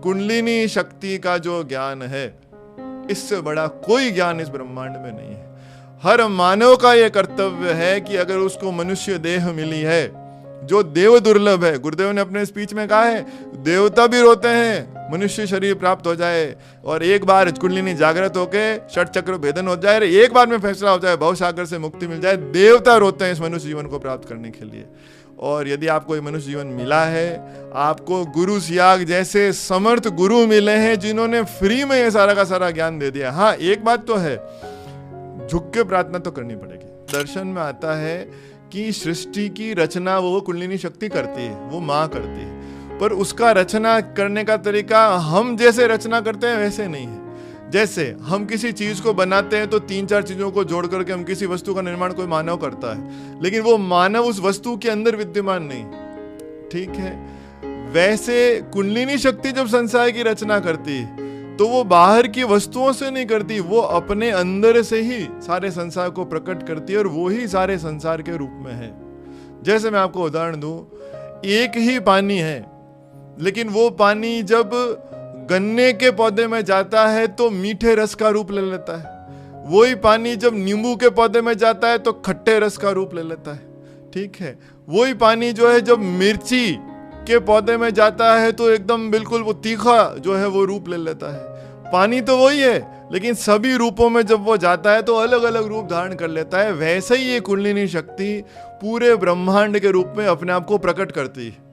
कुंडलिनी शक्ति का जो ज्ञान है, इससे बड़ा कोई ज्ञान इस ब्रह्मांड में नहीं है। हर मानव का यह कर्तव्य है कि अगर उसको मनुष्य देह मिली है जो देव दुर्लभ है, गुरुदेव ने अपने स्पीच में कहा है देवता भी रोते हैं मनुष्य शरीर प्राप्त हो जाए और एक बार कुंडलिनी जागृत होके षट चक्र भेदन हो जाए, एक बार में फैसला हो जाए, भवसागर से मुक्ति मिल जाए। देवता रोते हैं इस मनुष्य जीवन को प्राप्त करने के लिए। और यदि आपको ये मनुष्य जीवन मिला है, आपको गुरु सियाग जैसे समर्थ गुरु मिले हैं जिन्होंने फ्री में ये सारा का सारा ज्ञान दे दिया। हाँ, एक बात तो है, झुक के प्रार्थना तो करनी पड़ेगी। दर्शन में आता है कि सृष्टि की रचना वो कुंडलिनी शक्ति करती है, वो माँ करती है, पर उसका रचना करने का तरीका हम जैसे रचना करते हैं वैसे नहीं है। जैसे हम किसी चीज को बनाते हैं तो 3-4 चीजों को जोड़ करके हम किसी वस्तु का निर्माण कोई मानव करता है, लेकिन वो मानव उस वस्तु के अंदर विद्यमान नहीं, ठीक है। वैसे कुंडलिनी शक्ति जब संसार की रचना करती है तो वो बाहर की वस्तुओं से नहीं करती, वो अपने अंदर से ही सारे संसार को प्रकट करती है और वो ही सारे संसार के रूप में है। जैसे मैं आपको उदाहरण दूं, एक ही पानी है, लेकिन वो पानी जब गन्ने के पौधे में जाता है तो मीठे रस का रूप ले लेता है, वही पानी जब नींबू के पौधे में जाता है तो खट्टे रस का रूप ले लेता है, ठीक है। वही पानी जो है जब मिर्ची के पौधे में जाता है तो एकदम बिल्कुल वो तीखा जो है वो रूप ले लेता है। पानी तो वही है, लेकिन सभी रूपों में जब वो जाता है तो अलग अलग रूप धारण कर लेता है। वैसे ही ये कुंडलिनी शक्ति पूरे ब्रह्मांड के रूप में अपने आप को प्रकट करती है।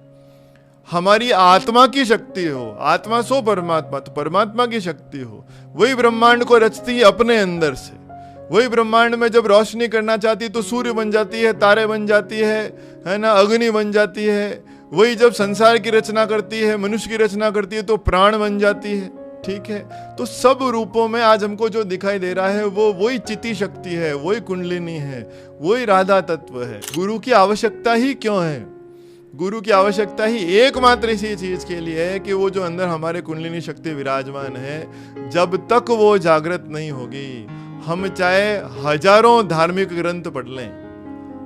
हमारी आत्मा की शक्ति हो, आत्मा सो परमात्मा, तो परमात्मा की शक्ति हो, वही ब्रह्मांड को रचती है अपने अंदर से। वही ब्रह्मांड में जब रोशनी करना चाहती है तो सूर्य बन जाती है, तारे बन जाती है ना, अग्नि बन जाती है। वही जब संसार की रचना करती है, मनुष्य की रचना करती है तो प्राण बन जाती है, ठीक है। तो सब रूपों में आज हमको जो दिखाई दे रहा है वो वही चिति शक्ति है, वही कुंडलिनी है, वही राधा तत्व है। गुरु की आवश्यकता ही क्यों है? गुरु की आवश्यकता ही एकमात्र इसी चीज के लिए है कि वो जो अंदर हमारे कुंडलिनी शक्ति विराजमान है, जब तक वो जागृत नहीं होगी, हम चाहे हजारों धार्मिक ग्रंथ पढ़ लें,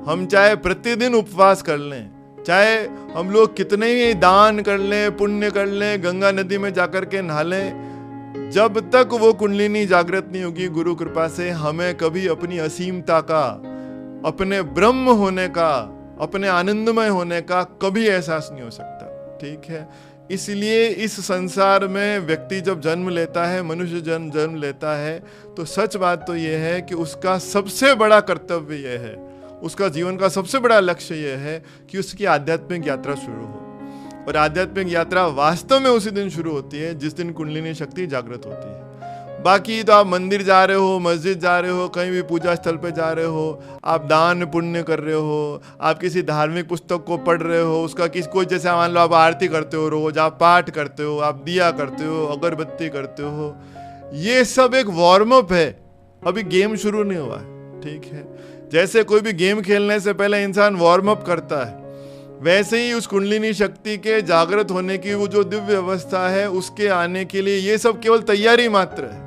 हम चाहे प्रतिदिन उपवास कर लें, चाहे हम लोग कितने ही दान कर लें, पुण्य कर लें, गंगा नदी में जाकर के नहा लें, जब तक वो कुंडलिनी जागृत नहीं होगी गुरु कृपा से, हमें कभी अपनी असीमता का, अपने ब्रह्म होने का, अपने आनंदमय होने का कभी एहसास नहीं हो सकता, ठीक है। इसलिए इस संसार में व्यक्ति जब जन्म लेता है, मनुष्य जन्म लेता है, तो सच बात तो यह है कि उसका सबसे बड़ा कर्तव्य यह है, उसका जीवन का सबसे बड़ा लक्ष्य यह है कि उसकी आध्यात्मिक यात्रा शुरू हो। और आध्यात्मिक यात्रा वास्तव में उसी दिन शुरू होती है जिस दिन कुंडलिनी शक्ति जागृत होती है। बाकी तो आप मंदिर जा रहे हो, मस्जिद जा रहे हो, कहीं भी पूजा स्थल पे जा रहे हो, आप दान पुण्य कर रहे हो, आप किसी धार्मिक पुस्तक को पढ़ रहे हो, उसका कोई जैसे मान लो आप आरती करते हो रोज, आप पाठ करते हो, आप दिया करते हो, अगरबत्ती करते हो, ये सब एक वार्म अप है, अभी गेम शुरू नहीं हुआ है, ठीक है। जैसे कोई भी गेम खेलने से पहले इंसान वार्म अप करता है, वैसे ही उस कुंडलिनी शक्ति के जागृत होने की वो जो दिव्य अवस्था है, उसके आने के लिए ये सब केवल तैयारी मात्र है।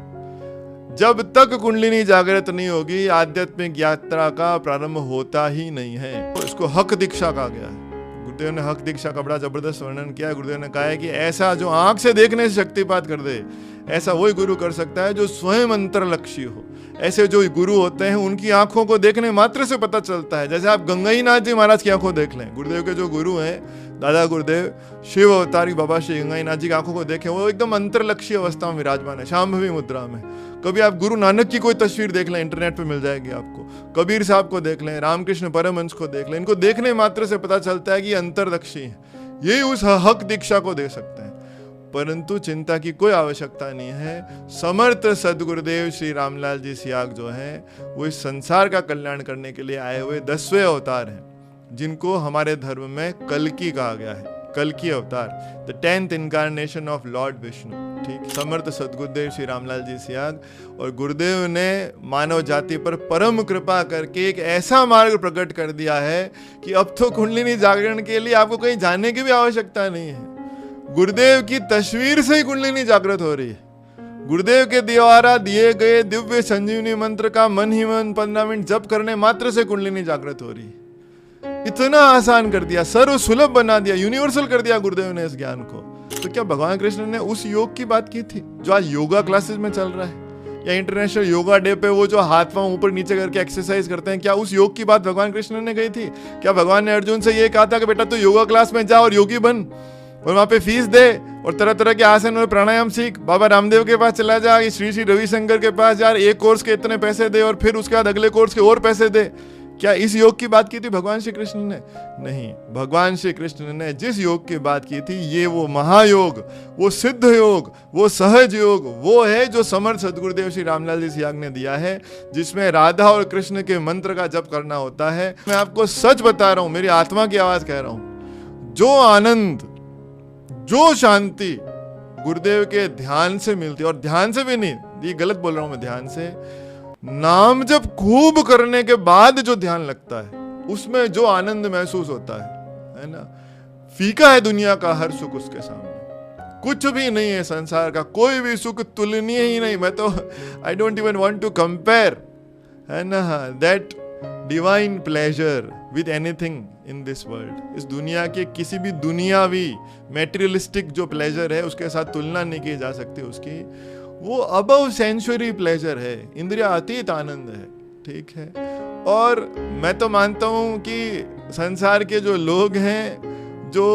जब तक कुंडलिनी जागृत नहीं होगी, आध्यात्मिक यात्रा का प्रारंभ होता ही नहीं है। तो इसको हक दीक्षा कहा गया है। गुरुदेव ने हक दीक्षा का बड़ा जबरदस्त वर्णन किया है। गुरुदेव ने कहा है कि ऐसा जो आंख से देखने से शक्तिपात कर दे, ऐसा वही गुरु कर सकता है जो स्वयं अंतर्लक्षी हो। ऐसे जो गुरु होते हैं उनकी आंखों को देखने मात्र से पता चलता है। जैसे आप गंगाईनाथ जी महाराज की आंखों देख लें, गुरुदेव के जो गुरु हैं दादा गुरुदेव, शिव अवतारी बाबा श्री गंगाईनाथ जी की आंखों को देखें, वो एकदम अंतर्लक्षी अवस्था में विराजमान है, शांभवी मुद्रा में। कभी आप गुरु नानक की कोई तस्वीर देख लें, इंटरनेट पे मिल जाएगी आपको, कबीर साहब को देख लें, रामकृष्ण परमहंस को देख लें, इनको देखने मात्र से पता चलता है कि अंतर्दक्षी है, यही उस हक दीक्षा को दे सकते हैं। परंतु चिंता की कोई आवश्यकता नहीं है। समर्थ सदगुरुदेव श्री रामलाल जी सियाग जो है, वो इस संसार का कल्याण करने के लिए आए हुए 10वें अवतार हैं, जिनको हमारे धर्म में कल्कि कहा गया है, कल्कि अवतार, the 10th incarnation of Lord Vishnu, ठीक। समर्थ सदगुरुदेव श्री रामलाल जी सियाग और गुरुदेव ने मानव जाति पर परम कृपा करके एक ऐसा मार्ग प्रकट कर दिया है कि अब तो कुंडलिनी जागरण के लिए आपको कहीं जाने की भी आवश्यकता नहीं है। गुरुदेव की तस्वीर से ही कुंडलिनी जागृत हो रही है। गुरुदेव के द्वारा दिए गए दिव्य संजीवनी मंत्र का मन ही मन 15 मिनट जप करने मात्र से कुंडलिनी जागृत हो रही है। इतना आसान कर दिया, सर्व सुलभ बना दिया, यूनिवर्सल कर दिया गुरुदेव ने इस ज्ञान को। तो क्या भगवान कृष्ण ने उस योग की बात की थी जो आज योगा क्लासेस में चल रहा है, या इंटरनेशनल योगा डे पे वो जो हाथ पांव ऊपर नीचे करके एक्सरसाइज करते हैं, क्या उस योग की बात भगवान कृष्ण ने कही थी? क्या भगवान ने अर्जुन से ये कहा था कि बेटा तू योगा क्लास में जा और योगी बन और वहां पे फीस दे और तरह तरह के आसन और प्राणायाम सीख, बाबा रामदेव के पास चला जा, श्री श्री रविशंकर के पास यार एक कोर्स के इतने पैसे दे और फिर उसके बाद अगले कोर्स के और पैसे दे? क्या इस योग की बात की थी भगवान श्री कृष्ण ने? नहीं, भगवान श्री कृष्ण ने जिस योग की बात की थी ये वो महायोग, वो सिद्ध योग, वो सहज योग वो है जो समर्थ सदगुरुदेव श्री रामलाल जी सियाग ने दिया है, जिसमें राधा और कृष्ण के मंत्र का जप करना होता है। मैं आपको सच बता रहा हूं, मेरी आत्मा की आवाज कह रहा हूं, जो आनंद, जो शांति गुरुदेव के ध्यान से मिलती है, और ध्यान से भी नहीं, ये गलत बोल रहा हूं मैं, ध्यान से नाम जब खूब करने के बाद जो ध्यान लगता है उसमें जो आनंद महसूस होता है ना, फीका है दुनिया का हर सुख उसके सामने। कुछ भी नहीं है संसार का, कोई भी सुख तुलनीय ही नहीं। मैं तो I don't even want to compare, है ना, that divine pleasure with anything in this world. इस दुनिया के किसी भी दुनियावी मेटेरियलिस्टिक जो प्लेजर है उसके साथ तुलना नहीं की जा सकती उसकी। वो अबव सेंचुरी प्लेजर है, इंद्रिया अतीत आनंद है, ठीक है। और मैं तो मानता हूं कि संसार के जो लोग हैं जो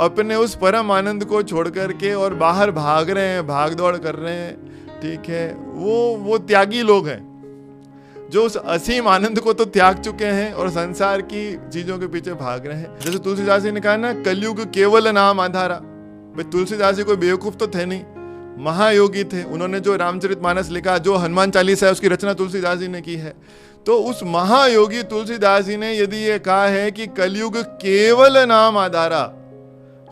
अपने उस परम आनंद को छोड़ करके और बाहर भाग रहे हैं, भाग दौड़ कर रहे हैं, ठीक है, वो त्यागी लोग हैं जो उस असीम आनंद को तो त्याग चुके हैं और संसार की चीजों के पीछे भाग रहे हैं। जैसे तुलसीदास जी ने कहा ना, कलयुग केवल नाम आधारा। भाई तुलसीदास जी कोई बेवकूफ तो थे नहीं, महायोगी थे। उन्होंने जो रामचरितमानस लिखा, जो हनुमान चालीसा है, उसकी रचना तुलसीदास जी ने की है। तो उस महायोगी तुलसीदास जी ने यदि ये कहा है कि कलयुग केवल नाम आधारा,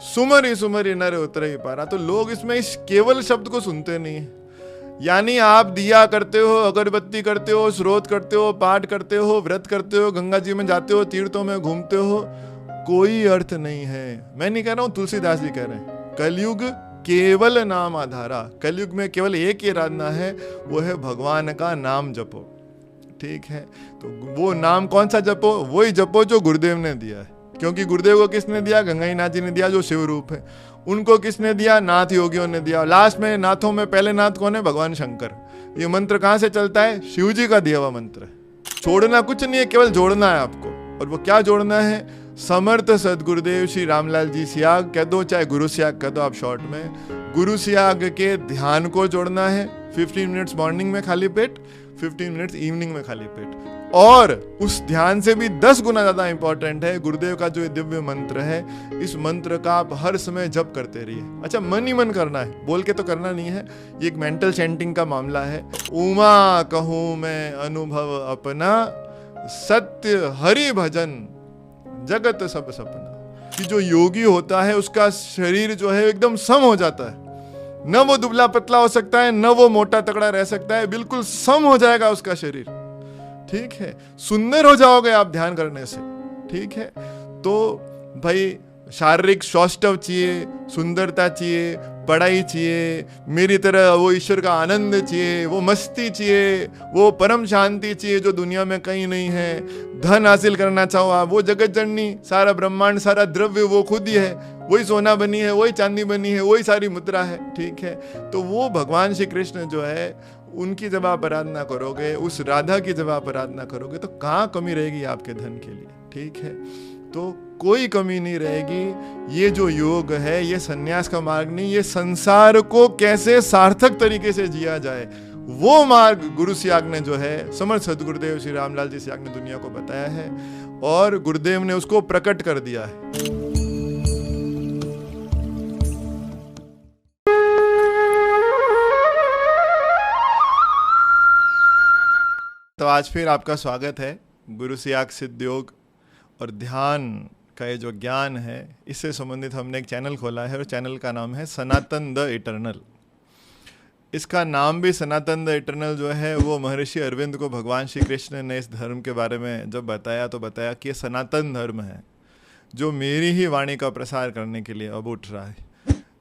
सुमरि सुमरि नर उतरे पारा, तो लोग इसमें इस केवल शब्द को सुनते नहीं है। यानी आप दिया करते हो, अगरबत्ती करते हो, स्रोत करते हो, पाठ करते हो, व्रत करते हो, गंगा जी में जाते हो, तीर्थों में घूमते हो, कोई अर्थ नहीं है। मैं नहीं कह रहा हूं, तुलसीदास जी कह रहे हैं, कलयुग केवल नाम आधारा। कलयुग में केवल एक ही आराधना है, वो है भगवान का नाम जपो, ठीक है। तो वो नाम कौन सा जपो? वही जपो जो गुरुदेव ने दिया है। क्योंकि गुरुदेव को किसने दिया? गंगाई नाथ जी ने दिया, जो शिव रूप है। उनको किसने दिया? नाथ योगियों ने दिया। लास्ट में नाथों में पहले नाथ कौन है? भगवान शंकर। ये मंत्र कहां से चलता है? शिव जी का दिया हुआ मंत्र है। छोड़ना कुछ नहीं है, केवल जोड़ना है आपको। और वो क्या जोड़ना है? समर्थ सदगुरुदेव श्री रामलाल जी सियाग कह दो, चाहे गुरु सियाग कह दो आप शॉर्ट में, गुरु सियाग के ध्यान को जोड़ना है। 15 मिनट्स मॉर्निंग में खाली पेट, 15 मिनट्स इवनिंग में खाली पेट। और उस ध्यान से भी 10 गुना ज्यादा इंपॉर्टेंट है गुरुदेव का जो दिव्य मंत्र है। इस मंत्र का आप हर समय जप करते रहिए। अच्छा, मन ही मन करना है, बोल के तो करना नहीं है, ये एक मेंटल चैंटिंग का मामला है। उमा कहूं मैं अनुभव अपना, सत्य हरि भजन जगत सब सपना। कि जो योगी होता है उसका शरीर जो है एकदम सम हो जाता है। न वो दुबला पतला हो सकता है, न वो मोटा तगड़ा रह सकता है, बिल्कुल सम हो जाएगा उसका शरीर, ठीक है। सुंदर हो जाओगे आप ध्यान करने से, ठीक है। तो भाई शारीरिक सौष्ठव चाहिए, सुंदरता चाहिए, पढ़ाई चाहिए, मेरी तरह वो ईश्वर का आनंद चाहिए, वो मस्ती चाहिए, वो परम शांति चाहिए जो दुनिया में कहीं नहीं है। धन हासिल करना चाहो आप, वो जगत जननी, सारा ब्रह्मांड, सारा द्रव्य वो खुद ही है, वही सोना बनी है, वही चांदी बनी है, वही सारी मुद्रा है, ठीक है। तो वो भगवान श्री कृष्ण जो है, उनकी जब आप आराधना करोगे, उस राधा की जब आप आराधना करोगे, तो कहाँ कमी रहेगी आपके धन के लिए, ठीक है। तो कोई कमी नहीं रहेगी। ये जो योग है, ये सन्यास का मार्ग नहीं, ये संसार को कैसे सार्थक तरीके से जिया जाए, वो मार्ग गुरु सियाग ने जो है, समर्थ सदगुरुदेव श्री रामलाल जी सियाग ने दुनिया को बताया है और गुरुदेव ने उसको प्रकट कर दिया है। तो आज फिर आपका स्वागत है। गुरु सियाग सिद्ध योग और ध्यान का ये जो ज्ञान है, इससे संबंधित हमने एक चैनल खोला है और चैनल का नाम है सनातन द इटर्नल। इसका नाम भी सनातन द इटर्नल जो है, वो महर्षि अरविंद को भगवान श्री कृष्ण ने इस धर्म के बारे में जब बताया तो बताया कि ये सनातन धर्म है जो मेरी ही वाणी का प्रसार करने के लिए अब उठ रहा है।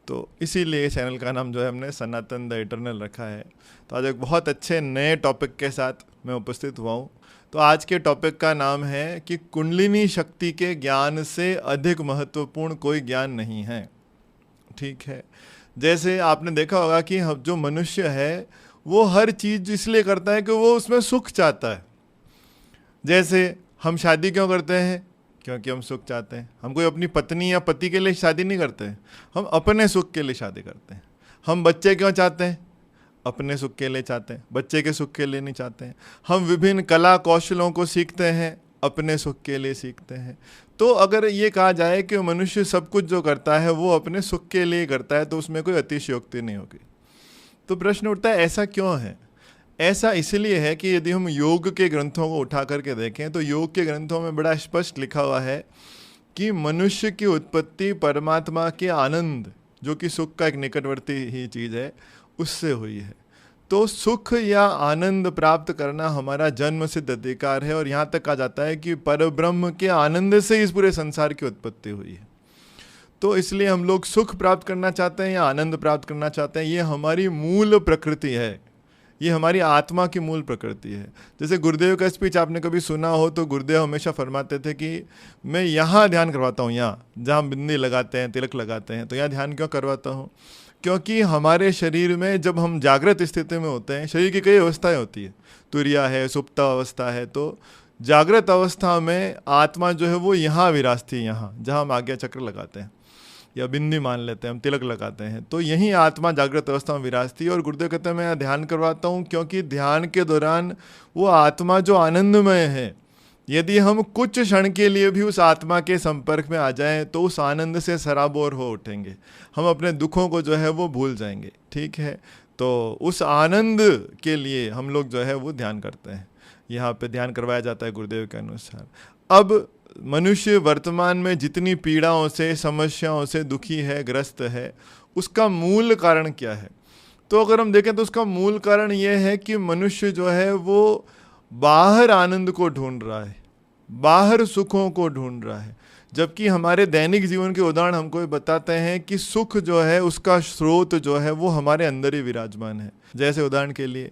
तो इसीलिए चैनल का नाम जो है हमने सनातन द इटर्नल रखा है। तो आज एक बहुत अच्छे नए टॉपिक के साथ मैं उपस्थित हुआ हूँ। तो आज के टॉपिक का नाम है कि कुंडलिनी शक्ति के ज्ञान से अधिक महत्वपूर्ण कोई ज्ञान नहीं है, ठीक है। जैसे आपने देखा होगा कि जो मनुष्य है वो हर चीज इसलिए करता है कि वो उसमें सुख चाहता है। जैसे हम शादी क्यों करते हैं? क्योंकि हम सुख चाहते हैं। हम कोई अपनी पत्नी या पति के लिए शादी नहीं करते हैं, हम अपने सुख के लिए शादी करते हैं। हम बच्चे क्यों चाहते हैं? अपने सुख के लिए चाहते हैं, बच्चे के सुख के लिए नहीं चाहते हैं। हम विभिन्न कला कौशलों को सीखते हैं, अपने सुख के लिए सीखते हैं। तो अगर ये कहा जाए कि मनुष्य सब कुछ जो करता है वो अपने सुख के लिए करता है, तो उसमें कोई अतिशयोक्ति नहीं होगी। तो प्रश्न उठता है ऐसा क्यों है? ऐसा इसलिए है कि यदि हम योग के ग्रंथों को उठा करके देखें तो योग के ग्रंथों में बड़ा स्पष्ट लिखा हुआ है कि मनुष्य की उत्पत्ति परमात्मा के आनंद, जो कि सुख का एक निकटवर्ती ही चीज़ है, उससे हुई है। तो सुख या आनंद प्राप्त करना हमारा जन्म सिद्ध अधिकार है। और यहाँ तक कहा जाता है कि परब्रह्म के आनंद से इस पूरे संसार की उत्पत्ति हुई है। तो इसलिए हम लोग सुख प्राप्त करना चाहते हैं या आनंद प्राप्त करना चाहते हैं, ये हमारी मूल प्रकृति है, ये हमारी आत्मा की मूल प्रकृति है। जैसे गुरुदेव का स्पीच आपने कभी सुना हो तो गुरुदेव हमेशा फरमाते थे कि मैं यहाँ ध्यान करवाता हूँ, यहाँ जहाँ बिंदी लगाते हैं, तिलक लगाते हैं, तो यहाँ ध्यान क्यों करवाता हूँ? क्योंकि हमारे शरीर में जब हम जागृत स्थिति में होते हैं, शरीर की कई अवस्थाएं होती है, तुरिया है, सुप्ता अवस्था है। तो जागृत अवस्था में आत्मा जो है वो यहाँ विराजती है, यहाँ जहाँ हम आज्ञा चक्र लगाते हैं या बिंदी मान लेते हैं, हम तिलक लगाते हैं, तो यही आत्मा जागृत अवस्था में विराजती है। और गुरुदेव कहते हैं मैं यहाँ ध्यान करवाता हूँ क्योंकि ध्यान के दौरान वो आत्मा जो आनंदमय है, यदि हम कुछ क्षण के लिए भी उस आत्मा के संपर्क में आ जाएं तो उस आनंद से सराबोर हो उठेंगे, हम अपने दुखों को जो है वो भूल जाएंगे। ठीक है, तो उस आनंद के लिए हम लोग जो है वो ध्यान करते हैं, यहाँ पे ध्यान करवाया जाता है गुरुदेव के अनुसार। अब मनुष्य वर्तमान में जितनी पीड़ाओं से, समस्याओं से दुखी है, ग्रस्त है, उसका मूल कारण क्या है? तो अगर हम देखें तो उसका मूल कारण ये है कि मनुष्य जो है वो बाहर आनंद को ढूंढ रहा है, बाहर सुखों को ढूंढ रहा है। जबकि हमारे दैनिक जीवन के उदाहरण हमको ये बताते हैं कि सुख जो है उसका स्रोत जो है वो हमारे अंदर ही विराजमान है। जैसे उदाहरण के लिए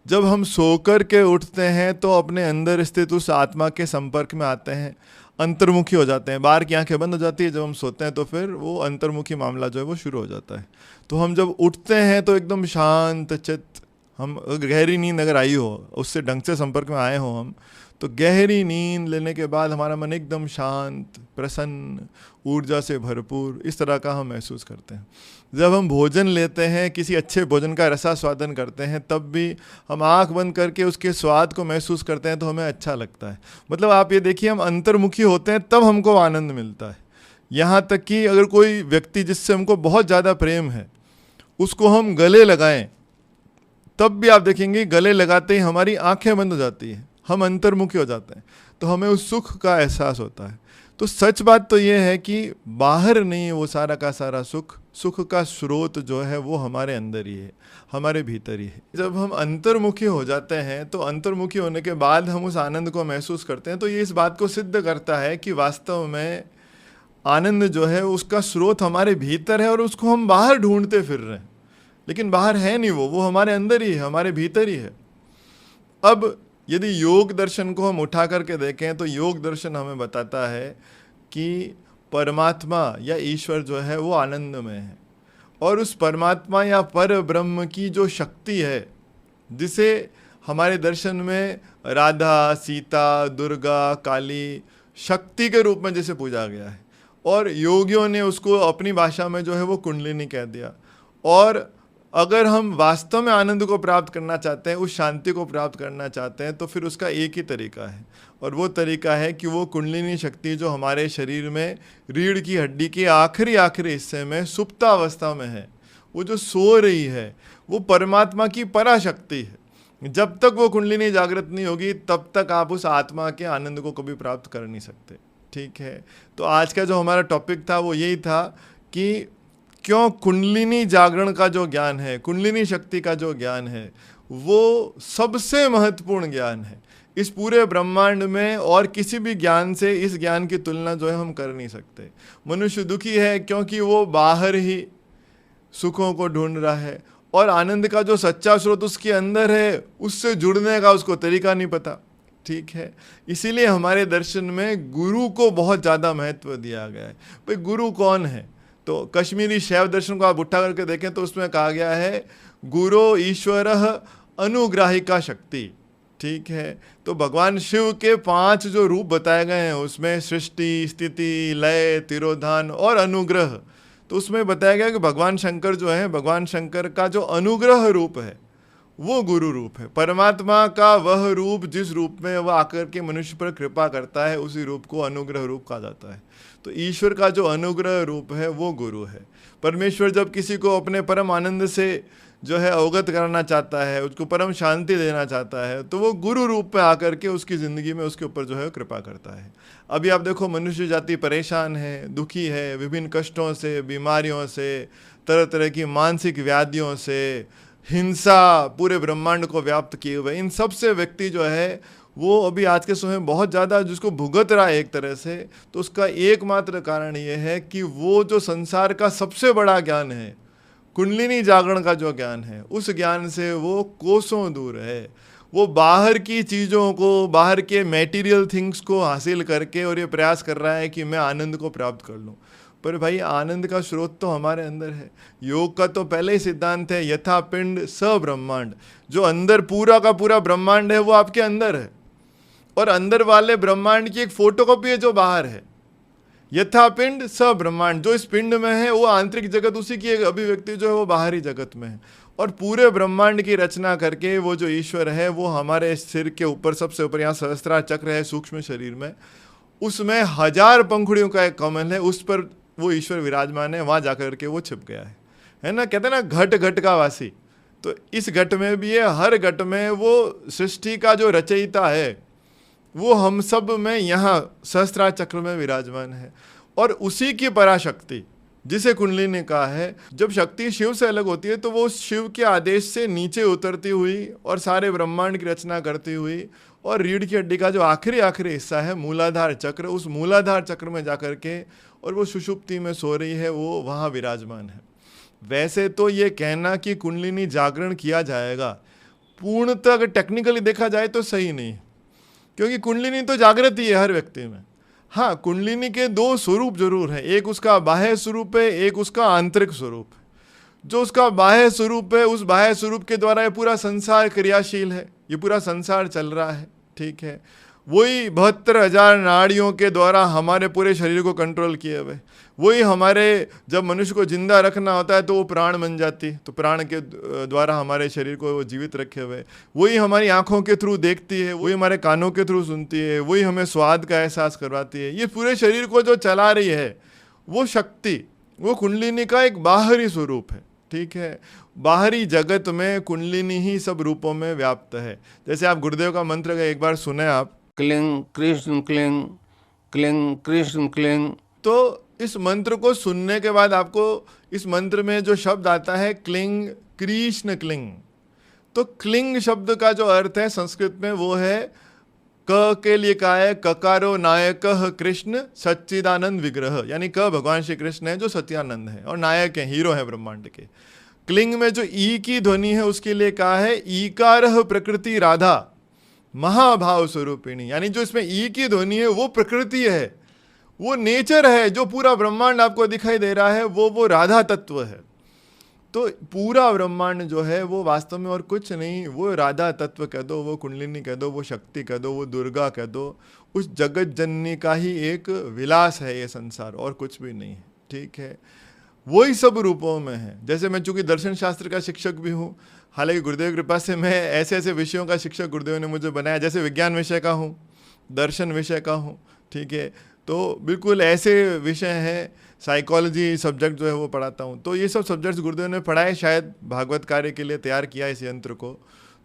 जब हम सोकर के उठते हैं तो अपने अंदर स्थित उस आत्मा के संपर्क में आते हैं, अंतर्मुखी हो जाते हैं, बाहर की आंखें बंद हो जाती है। जब हम सोते हैं तो फिर वो अंतर्मुखी मामला जो है वो शुरू हो जाता है। तो हम जब उठते हैं तो एकदम शांत चित्त, हम गहरी नींद अगर आई हो, उससे ढंग से संपर्क में आए हो हम, तो गहरी नींद लेने के बाद हमारा मन एकदम शांत, प्रसन्न, ऊर्जा से भरपूर, इस तरह का हम महसूस करते हैं। जब हम भोजन लेते हैं, किसी अच्छे भोजन का रसास्वादन करते हैं, तब भी हम आंख बंद करके उसके स्वाद को महसूस करते हैं तो हमें अच्छा लगता है। मतलब आप ये देखिए, हम अंतर्मुखी होते हैं तब हमको आनंद मिलता है। यहाँ तक कि अगर कोई व्यक्ति जिससे हमको बहुत ज़्यादा प्रेम है, उसको हम गले लगाएं, तब भी आप देखेंगे गले लगाते ही हमारी आंखें बंद हो जाती हैं, हम अंतर्मुखी हो जाते हैं, तो हमें उस सुख का एहसास होता है। तो सच बात तो ये है कि बाहर नहीं है वो सारा का सारा सुख, सुख का स्रोत जो है वो हमारे अंदर ही है, हमारे भीतर ही है। जब हम अंतर्मुखी हो जाते हैं तो अंतर्मुखी होने के बाद हम उस आनंद को महसूस करते हैं, तो ये इस बात को सिद्ध करता है कि वास्तव में आनंद जो है उसका स्रोत हमारे भीतर है और उसको हम बाहर ढूंढते फिर रहे हैं, लेकिन बाहर है नहीं वो हमारे अंदर ही है, हमारे भीतर ही है। अब यदि योग दर्शन को हम उठा करके देखें तो योग दर्शन हमें बताता है कि परमात्मा या ईश्वर जो है वो आनंदमय है, और उस परमात्मा या पर ब्रह्म की जो शक्ति है, जिसे हमारे दर्शन में राधा, सीता, दुर्गा, काली शक्ति के रूप में जैसे पूजा गया है, और योगियों ने उसको अपनी भाषा में जो है वो कुंडलिनी कह दिया। और अगर हम वास्तव में आनंद को प्राप्त करना चाहते हैं, उस शांति को प्राप्त करना चाहते हैं, तो फिर उसका एक ही तरीका है, और वो तरीका है कि वो कुंडलिनी शक्ति जो हमारे शरीर में रीढ़ की हड्डी के आखिरी हिस्से में सुप्ता अवस्था में है, वो जो सो रही है, वो परमात्मा की पराशक्ति है। जब तक वो कुंडलिनी जागृत नहीं होगी तब तक आप उस आत्मा के आनंद को कभी प्राप्त कर नहीं सकते। ठीक है, तो आज का जो हमारा टॉपिक था वो यही था कि क्यों कुंडलिनी जागरण का जो ज्ञान है, कुंडलिनी शक्ति का जो ज्ञान है, वो सबसे महत्वपूर्ण ज्ञान है इस पूरे ब्रह्मांड में, और किसी भी ज्ञान से इस ज्ञान की तुलना जो है हम कर नहीं सकते। मनुष्य दुखी है क्योंकि वो बाहर ही सुखों को ढूंढ रहा है, और आनंद का जो सच्चा स्रोत उसके अंदर है, उससे जुड़ने का उसको तरीका नहीं पता। ठीक है, इसीलिए हमारे दर्शन में गुरु को बहुत ज़्यादा महत्व दिया गया है। भाई गुरु कौन है? तो कश्मीरी शैव दर्शन को आप उठा करके देखें तो उसमें कहा गया है गुरो ईश्वर अनुग्राहिका शक्ति। ठीक है, तो भगवान शिव के 5 जो रूप बताए गए हैं उसमें सृष्टि, स्थिति, लय, तिरोधान और अनुग्रह। तो उसमें बताया गया कि भगवान शंकर जो है, भगवान शंकर का जो अनुग्रह रूप है वो गुरु रूप है। परमात्मा का वह रूप जिस रूप में वह आकर के मनुष्य पर कृपा करता है उसी रूप को अनुग्रह रूप कहा जाता है। तो ईश्वर का जो अनुग्रह रूप है वो गुरु है। परमेश्वर जब किसी को अपने परम आनंद से जो है अवगत कराना चाहता है, उसको परम शांति देना चाहता है, तो वो गुरु रूप में आकर के उसकी ज़िंदगी में उसके ऊपर जो है कृपा करता है। अभी आप देखो मनुष्य जाति परेशान है, दुखी है, विभिन्न कष्टों से, बीमारियों से, तरह तरह की मानसिक व्याधियों से, हिंसा पूरे ब्रह्मांड को व्याप्त किए हुए, इन सब से व्यक्ति जो है वो अभी आज के समय में बहुत ज़्यादा जिसको भुगत रहा है एक तरह से। तो उसका एकमात्र कारण ये है कि वो जो संसार का सबसे बड़ा ज्ञान है, कुंडलिनी जागरण का जो ज्ञान है, उस ज्ञान से वो कोसों दूर है। वो बाहर की चीज़ों को, बाहर के मटेरियल थिंग्स को हासिल करके और ये प्रयास कर रहा है कि मैं आनंद को प्राप्त कर लूँ। पर भाई आनंद का स्रोत तो हमारे अंदर है। योग का तो पहले ही सिद्धांत है यथा पिंड स ब्रह्मांड। जो अंदर पूरा का पूरा ब्रह्मांड है वो आपके अंदर है, और अंदर वाले ब्रह्मांड की एक फोटोकॉपी है जो बाहर है। यथा पिंड स ब्रह्मांड, जो इस पिंड में है वो आंतरिक जगत, उसी की एक अभिव्यक्ति जो है वो बाहरी जगत में है। और पूरे ब्रह्मांड की रचना करके वो जो ईश्वर है वो हमारे सिर के ऊपर, सबसे ऊपर यहाँ सहस्त्रार चक्र है सूक्ष्म शरीर में, उसमें 1000 पंखुड़ियों का एक कमल है, उस पर वो ईश्वर विराजमान है। वहाँ जाकर के वो छिप गया है ना। कहते हैं ना घट घट का वासी, तो इस घट में भी है, हर घट में वो सृष्टि का जो रचयिता है वो हम सब में यहाँ सहस्त्रार चक्र में विराजमान है। और उसी की पराशक्ति जिसे कुंडली ने कहा है, जब शक्ति शिव से अलग होती है तो वो शिव के आदेश से नीचे उतरती हुई और सारे ब्रह्मांड की रचना करती हुई, और रीढ़ की हड्डी का जो आखिरी हिस्सा है मूलाधार चक्र, उस मूलाधार चक्र में जाकर के और वो सुषुप्ति में सो रही है, वो वहाँ विराजमान है। वैसे तो ये कहना कि कुंडलिनी जागरण किया जाएगा पूर्णतः अगर टेक्निकली देखा जाए तो सही नहीं, क्योंकि कुंडलिनी तो जागृत ही है हर व्यक्ति में। हाँ, कुंडलिनी के 2 स्वरूप जरूर हैं, एक उसका बाह्य स्वरूप है, एक उसका आंतरिक स्वरूप है। जो उसका बाह्य स्वरूप है, उस बाह्य स्वरूप के द्वारा ये पूरा संसार क्रियाशील है, ये पूरा संसार चल रहा है। ठीक है, वही 72,000 नाड़ियों के द्वारा हमारे पूरे शरीर को कंट्रोल किए हुए, वही हमारे जब मनुष्य को जिंदा रखना होता है तो वो प्राण बन जाती, तो प्राण के द्वारा हमारे शरीर को वो जीवित रखे हुए, वही हमारी आंखों के थ्रू देखती है, वही हमारे कानों के थ्रू सुनती है, वही हमें स्वाद का एहसास करवाती है। ये पूरे शरीर को जो चला रही है वो शक्ति, वो कुंडलिनी का एक बाहरी स्वरूप है। ठीक है, बाहरी जगत में कुंडलिनी ही सब रूपों में व्याप्त है। जैसे आप गुरुदेव का मंत्र एक बार सुने आप, क्लिंग कृष्ण क्लिंग, क्लिंग कृष्ण क्लिंग। तो इस मंत्र को सुनने के बाद आपको इस मंत्र में जो शब्द आता है क्लिंग, कृष्ण क्लिंग, तो क्लिंग शब्द का जो अर्थ है संस्कृत में वो है क के लिए कहा है ककारो नायक कृष्ण सच्चिदानंद विग्रह, यानी क भगवान श्री कृष्ण है जो सत्यानंद है और नायक है, हीरो है ब्रह्मांड के। क्लिंग में जो ई की ध्वनि है उसके लिए कहा है ईकारह प्रकृति राधा महाभाव स्वरूपिणी, यानी जो इसमें ई की ध्वनि है वो प्रकृति है, वो नेचर है, जो पूरा ब्रह्मांड आपको दिखाई दे रहा है वो राधा तत्व है। तो पूरा ब्रह्मांड जो है वो वास्तव में और कुछ नहीं, वो राधा तत्व कह दो, वो कुंडलिनी कह दो, वो शक्ति कह दो, वो दुर्गा कह दो, उस जगत जननी का ही एक विलास है ये संसार, और कुछ भी नहीं है। ठीक है, वही सब रूपों में है। जैसे मैं चूंकि दर्शन शास्त्र का शिक्षक भी हूँ, हालांकि गुरुदेव की कृपा से मैं ऐसे ऐसे विषयों का शिक्षक गुरुदेव ने मुझे बनाया, जैसे विज्ञान विषय का हूँ, दर्शन विषय का हूँ। ठीक है, तो बिल्कुल ऐसे विषय हैं, साइकोलॉजी सब्जेक्ट जो है वो पढ़ाता हूँ। तो ये सब सब्जेक्ट्स गुरुदेव ने पढ़ाए, शायद भागवत कार्य के लिए तैयार किया इस यंत्र को।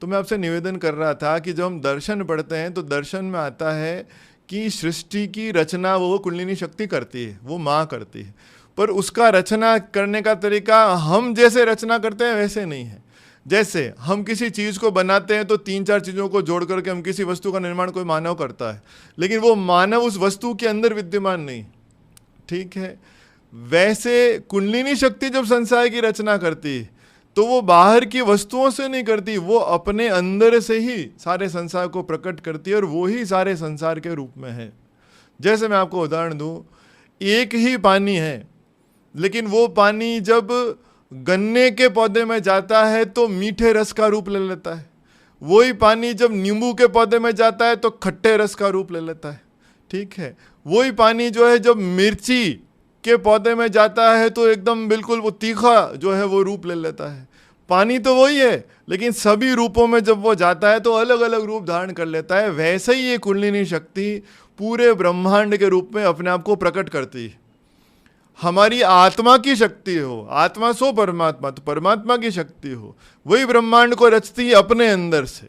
तो मैं आपसे निवेदन कर रहा था कि जब हम दर्शन पढ़ते हैं तो दर्शन में आता है कि सृष्टि की रचना वो कुंडलिनी शक्ति करती है, वो माँ करती है, पर उसका रचना करने का तरीका हम जैसे रचना करते हैं वैसे नहीं है। जैसे हम किसी चीज़ को बनाते हैं तो 3-4 चीज़ों को जोड़ करके हम किसी वस्तु का निर्माण कोई मानव करता है, लेकिन वो मानव उस वस्तु के अंदर विद्यमान नहीं। ठीक है, वैसे कुंडलिनी शक्ति जब संसार की रचना करती है तो वो बाहर की वस्तुओं से नहीं करती, वो अपने अंदर से ही सारे संसार को प्रकट करती है, और वो ही सारे संसार के रूप में है। जैसे मैं आपको उदाहरण दूं, एक ही पानी है, लेकिन वो पानी जब गन्ने के पौधे में जाता है तो मीठे रस का रूप ले लेता है, वही पानी जब नींबू के पौधे में जाता है तो खट्टे रस का रूप ले लेता है। ठीक है, वही पानी जो है जब मिर्ची के पौधे में जाता है तो एकदम बिल्कुल वो तीखा जो है वो रूप ले लेता है। पानी तो वही है, लेकिन सभी रूपों में जब वो जाता है तो अलग अलग रूप धारण कर लेता है। वैसे ही ये कुंडलिनी शक्ति पूरे ब्रह्मांड के रूप में अपने आप को प्रकट करती है। हमारी आत्मा की शक्ति हो, आत्मा सो परमात्मा, तो परमात्मा की शक्ति हो, वही ब्रह्मांड को रचती है अपने अंदर से।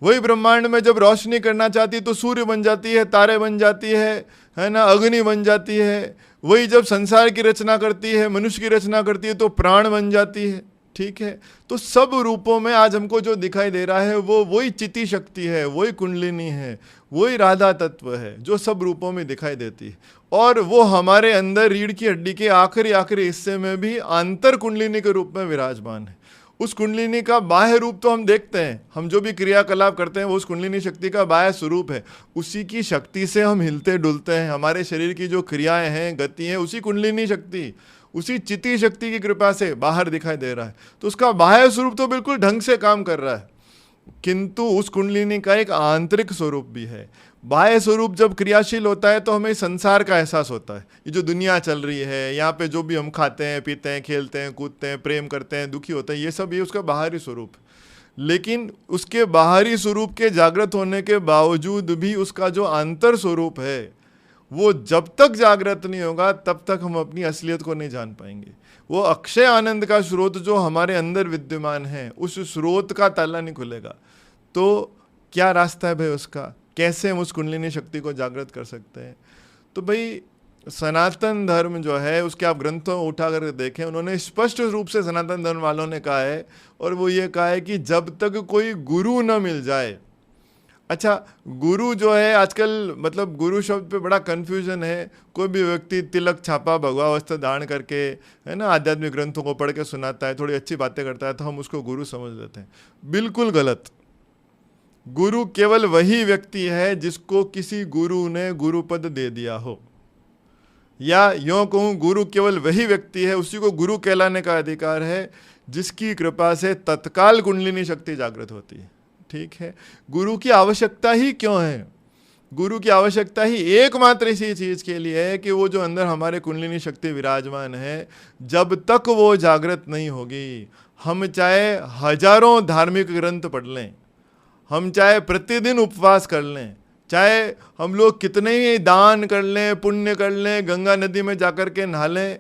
वही ब्रह्मांड में जब रोशनी करना चाहती है तो सूर्य बन जाती है, तारे बन जाती है ना, अग्नि बन जाती है। वही जब संसार की रचना करती है, मनुष्य की रचना करती है तो प्राण बन जाती है। ठीक है, तो सब रूपों में आज हमको जो दिखाई दे रहा है वो वही चिति शक्ति है, वही कुंडलिनी है, वही राधा तत्व है जो सब रूपों में दिखाई देती है। और वो हमारे अंदर रीढ़ की हड्डी के आखिरी आखिरी हिस्से में भी आंतर कुंडलिनी के रूप में विराजमान है। उस कुंडलिनी का बाह्य रूप तो हम देखते हैं, हम जो भी क्रियाकलाप करते हैं वो उस कुंडलिनी शक्ति का बाह्य स्वरूप है। उसी की शक्ति से हम हिलते डुलते हैं, हमारे शरीर की जो क्रियाएं हैं, गति है, उसी कुंडलिनी शक्ति, उसी चिति शक्ति की कृपा से बाहर दिखाई दे रहा है। तो उसका बाह्य स्वरूप तो बिल्कुल ढंग से काम कर रहा है, किंतु उस कुंडलिनी का एक आंतरिक स्वरूप भी है। बाह्य स्वरूप जब क्रियाशील होता है तो हमें संसार का एहसास होता है। ये जो दुनिया चल रही है, यहाँ पे जो भी हम खाते हैं, पीते हैं, खेलते हैं, कूदते हैं, प्रेम करते हैं, दुखी होते हैं, ये सब ये उसका बाहरी स्वरूप है। लेकिन उसके बाहरी स्वरूप के जागृत होने के बावजूद भी उसका जो आंतर स्वरूप है वो जब तक जागृत नहीं होगा तब तक हम अपनी असलियत को नहीं जान पाएंगे। वो अक्षय आनंद का स्रोत जो हमारे अंदर विद्यमान है, उस स्रोत का ताला नहीं खुलेगा। तो क्या रास्ता है भाई उसका, कैसे हम उस कुंडलिनी शक्ति को जागृत कर सकते हैं? तो भाई सनातन धर्म जो है उसके आप ग्रंथों उठा कर देखें, उन्होंने स्पष्ट रूप से सनातन धर्म वालों ने कहा है, और वो ये कहा है कि जब तक कोई गुरु न मिल जाए। अच्छा, गुरु जो है आजकल, मतलब गुरु शब्द पे बड़ा कन्फ्यूजन है। कोई भी व्यक्ति तिलक छापा भगवा वस्त्र धारण करके, है ना, आध्यात्मिक ग्रंथों को पढ़ के सुनाता है, थोड़ी अच्छी बातें करता है, तो हम उसको गुरु समझ लेते हैं। बिल्कुल गलत। गुरु केवल वही व्यक्ति है जिसको किसी गुरु ने गुरु पद दे दिया हो, या यूँ कहूँ गुरु केवल वही व्यक्ति है, उसी को गुरु कहलाने का अधिकार है जिसकी कृपा से तत्काल कुंडलिनी शक्ति जागृत होती है। ठीक है, गुरु की आवश्यकता ही क्यों है? गुरु की आवश्यकता ही एकमात्र इसी चीज के लिए है कि वो जो अंदर हमारे कुंडलिनी शक्ति विराजमान है, जब तक वो जागृत नहीं होगी, हम चाहे हजारों धार्मिक ग्रंथ पढ़ लें, हम चाहे प्रतिदिन उपवास कर लें, चाहे हम लोग कितने ही दान कर लें, पुण्य कर लें, गंगा नदी में जाकर के नहा लें,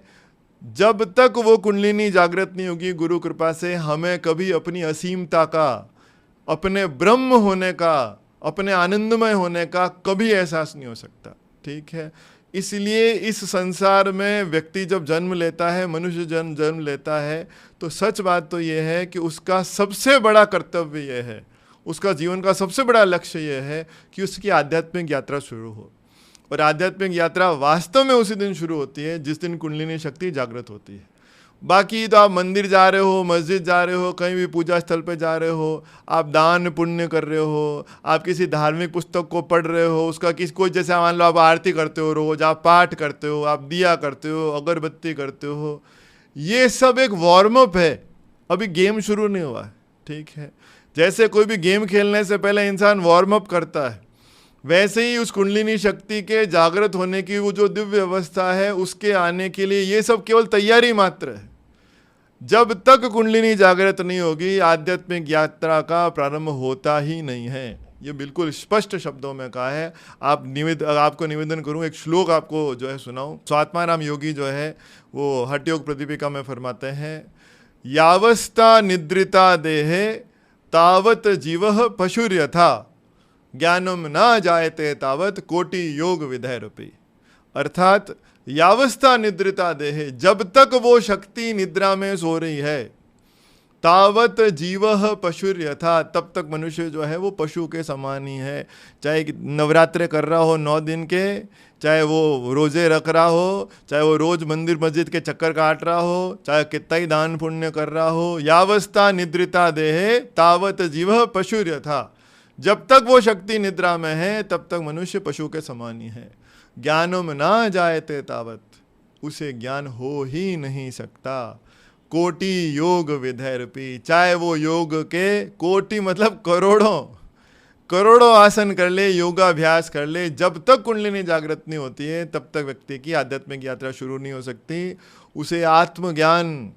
जब तक वो कुंडलिनी जागृत नहीं होगी गुरु कृपा से, हमें कभी अपनी असीमता का, अपने ब्रह्म होने का, अपने आनंदमय होने का कभी एहसास नहीं हो सकता। ठीक है, इसलिए इस संसार में व्यक्ति जब जन्म लेता है, मनुष्य जन्म लेता है, तो सच बात तो ये है कि उसका सबसे बड़ा कर्तव्य ये है, उसका जीवन का सबसे बड़ा लक्ष्य ये है कि उसकी आध्यात्मिक यात्रा शुरू हो। और आध्यात्मिक यात्रा वास्तव में उसी दिन शुरू होती है जिस दिन कुंडलिनी शक्ति जागृत होती है। बाकी तो आप मंदिर जा रहे हो, मस्जिद जा रहे हो, कहीं भी पूजा स्थल पे जा रहे हो, आप दान पुण्य कर रहे हो, आप किसी धार्मिक पुस्तक को पढ़ रहे हो, उसका कोई जैसे मान लो आप आरती करते हो रोज, आप पाठ करते हो, आप दिया करते हो, अगरबत्ती करते हो, ये सब एक वार्म अप है, अभी गेम शुरू नहीं हुआ है। ठीक है, जैसे कोई भी गेम खेलने से पहले इंसान वार्म अप करता है, वैसे ही उस कुंडलिनी शक्ति के जागृत होने की वो जो दिव्य अवस्था है, उसके आने के लिए ये सब केवल तैयारी मात्र है। जब तक कुंडलिनी जागृत नहीं होगी, आध्यात्मिक यात्रा का प्रारंभ होता ही नहीं है। ये बिल्कुल स्पष्ट शब्दों में कहा है। आपको निवेदन करूं, एक श्लोक आपको जो है सुनाऊं। स्वात्माराम योगी जो है वो हठ योग प्रदीपिका में फरमाते हैं, यावस्था निद्रिता देहे तावत जीवः पशुर्यथा ज्ञानम न जायते तावत कोटि योग विधैरपि। अर्थात यावस्था निद्रिता देहे, जब तक वो शक्ति निद्रा में सो रही है, तावत जीवः पशुर्यथा, तब तक मनुष्य जो है वो पशु के समान ही है। चाहे नवरात्रे कर रहा हो 9 दिन के, चाहे वो रोजे रख रहा हो, चाहे वो रोज मंदिर मस्जिद के चक्कर काट रहा हो, चाहे कितना ही दान पुण्य कर रहा हो, यावस्था निद्रिता देहे तावत जीवः पशुर्यथा, जब तक वो शक्ति निद्रा में है तब तक मनुष्य पशु के समान ही है। ज्ञानम ना जायते तावत, उसे ज्ञान हो ही नहीं सकता। कोटि योग विधैर्पी, चाहे वो योग के कोटि मतलब करोड़ों आसन कर ले, योगाभ्यास कर ले, जब तक कुंडलिनी जागृत नहीं होती है तब तक व्यक्ति की आध्यात्मिक यात्रा शुरू नहीं हो सकती। उसे आत्मज्ञान,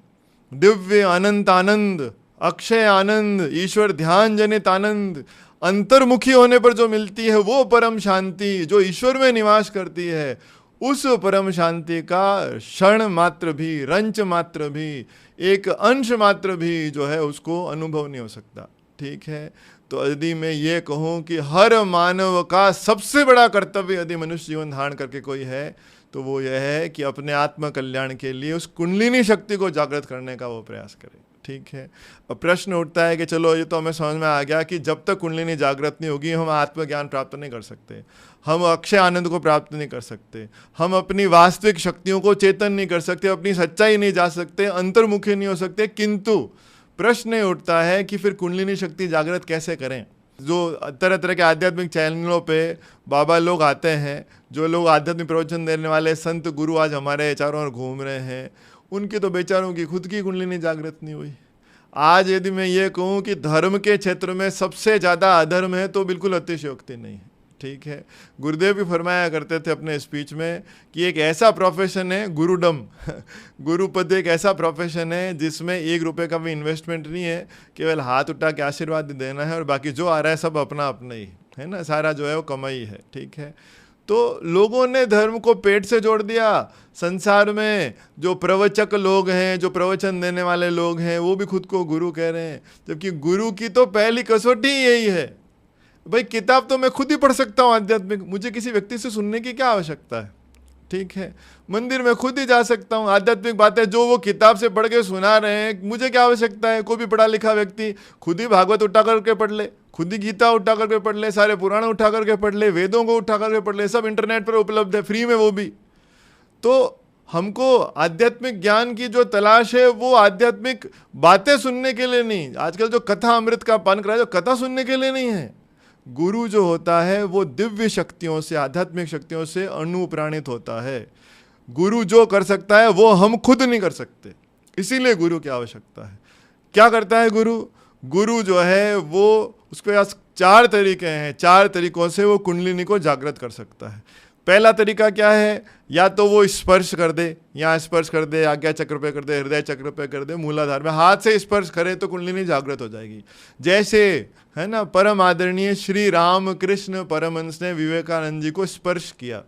दिव्य अनंत आनंद, अक्षय आनंद, ईश्वर ध्यान जनित आनंद, अंतर्मुखी होने पर जो मिलती है वो परम शांति जो ईश्वर में निवास करती है, उस परम शांति का क्षण मात्र भी, रंच मात्र भी, एक अंश मात्र भी जो है उसको अनुभव नहीं हो सकता। ठीक है, तो यदि मैं ये कहूँ कि हर मानव का सबसे बड़ा कर्तव्य यदि मनुष्य जीवन धारण करके कोई है तो वो यह है कि अपने आत्म कल्याण के लिए उस कुंडलिनी शक्ति को जागृत करने का वो प्रयास करे। ठीक है, अब प्रश्न उठता है कि चलो ये तो हमें समझ में आ गया कि जब तक कुंडलिनी जागृत नहीं होगी हम आत्मज्ञान प्राप्त नहीं कर सकते, हम अक्षय आनंद को प्राप्त नहीं कर सकते, हम अपनी वास्तविक शक्तियों को चेतन नहीं कर सकते, अपनी सच्चाई नहीं जा सकते, अंतर्मुखी नहीं हो सकते। किंतु प्रश्न उठता है कि फिर कुंडलिनी शक्ति जागृत कैसे करें। जो तरह तरह के आध्यात्मिक चैनलों पे बाबा लोग आते हैं, जो लोग आध्यात्मिक प्रवचन देने वाले संत गुरु आज हमारे चारों ओर घूम रहे हैं, उनकी तो बेचारों की खुद की कुंडलिनी जागृत नहीं हुई। आज यदि मैं ये कहूँ कि धर्म के क्षेत्र में सबसे ज़्यादा अधर्म है तो बिल्कुल अतिशयोक्ति नहीं है। ठीक है, गुरुदेव भी फरमाया करते थे अपने स्पीच में कि एक ऐसा प्रोफेशन है गुरुडम गुरुपद एक ऐसा प्रोफेशन है जिसमें 1 रुपये का भी इन्वेस्टमेंट नहीं है, केवल हाथ उठा के आशीर्वाद देना है और बाकी जो आ रहा है सब अपना अपना ही है ना, सारा जो है वो कमाई है। ठीक है, तो लोगों ने धर्म को पेट से जोड़ दिया। संसार में जो प्रवचक लोग हैं, जो प्रवचन देने वाले लोग हैं, वो भी खुद को गुरु कह रहे हैं, जबकि गुरु की तो पहली कसौटी यही है, भाई किताब तो मैं खुद ही पढ़ सकता हूँ आध्यात्मिक, मुझे किसी व्यक्ति से सुनने की क्या आवश्यकता है। ठीक है, मंदिर में खुद ही जा सकता हूँ, आध्यात्मिक बातें जो वो किताब से पढ़ के सुना रहे हैं मुझे क्या आवश्यकता है। कोई भी पढ़ा लिखा व्यक्ति खुद ही भागवत उठा करके पढ़ ले, खुद ही गीता उठा करके पढ़ ले, सारे पुराण उठा करके पढ़ ले, वेदों को उठा करके पढ़ ले, सब इंटरनेट पर उपलब्ध है फ्री में वो भी। तो हमको आध्यात्मिक ज्ञान की जो तलाश है वो आध्यात्मिक बातें सुनने के लिए नहीं, आजकल जो कथा अमृत का पान करा जो कथा सुनने के लिए नहीं है। गुरु जो होता है वो दिव्य शक्तियों से, आध्यात्मिक शक्तियों से अनुप्राणित होता है। गुरु जो कर सकता है वो हम खुद नहीं कर सकते, इसीलिए गुरु की आवश्यकता है। क्या करता है गुरु? गुरु जो है वो उसके पास 4 तरीके हैं, 4 तरीकों से वो कुंडलिनी को जागृत कर सकता है। पहला तरीका क्या है? या तो वो स्पर्श कर दे, यहाँ स्पर्श कर दे, आज्ञा चक्र पे कर दे, हृदय चक्र पे कर दे, मूलाधार में हाथ से स्पर्श करे तो कुंडलिनी जागृत हो जाएगी। जैसे है ना, परम आदरणीय श्री राम कृष्ण परमहंस ने विवेकानंद जी को स्पर्श किया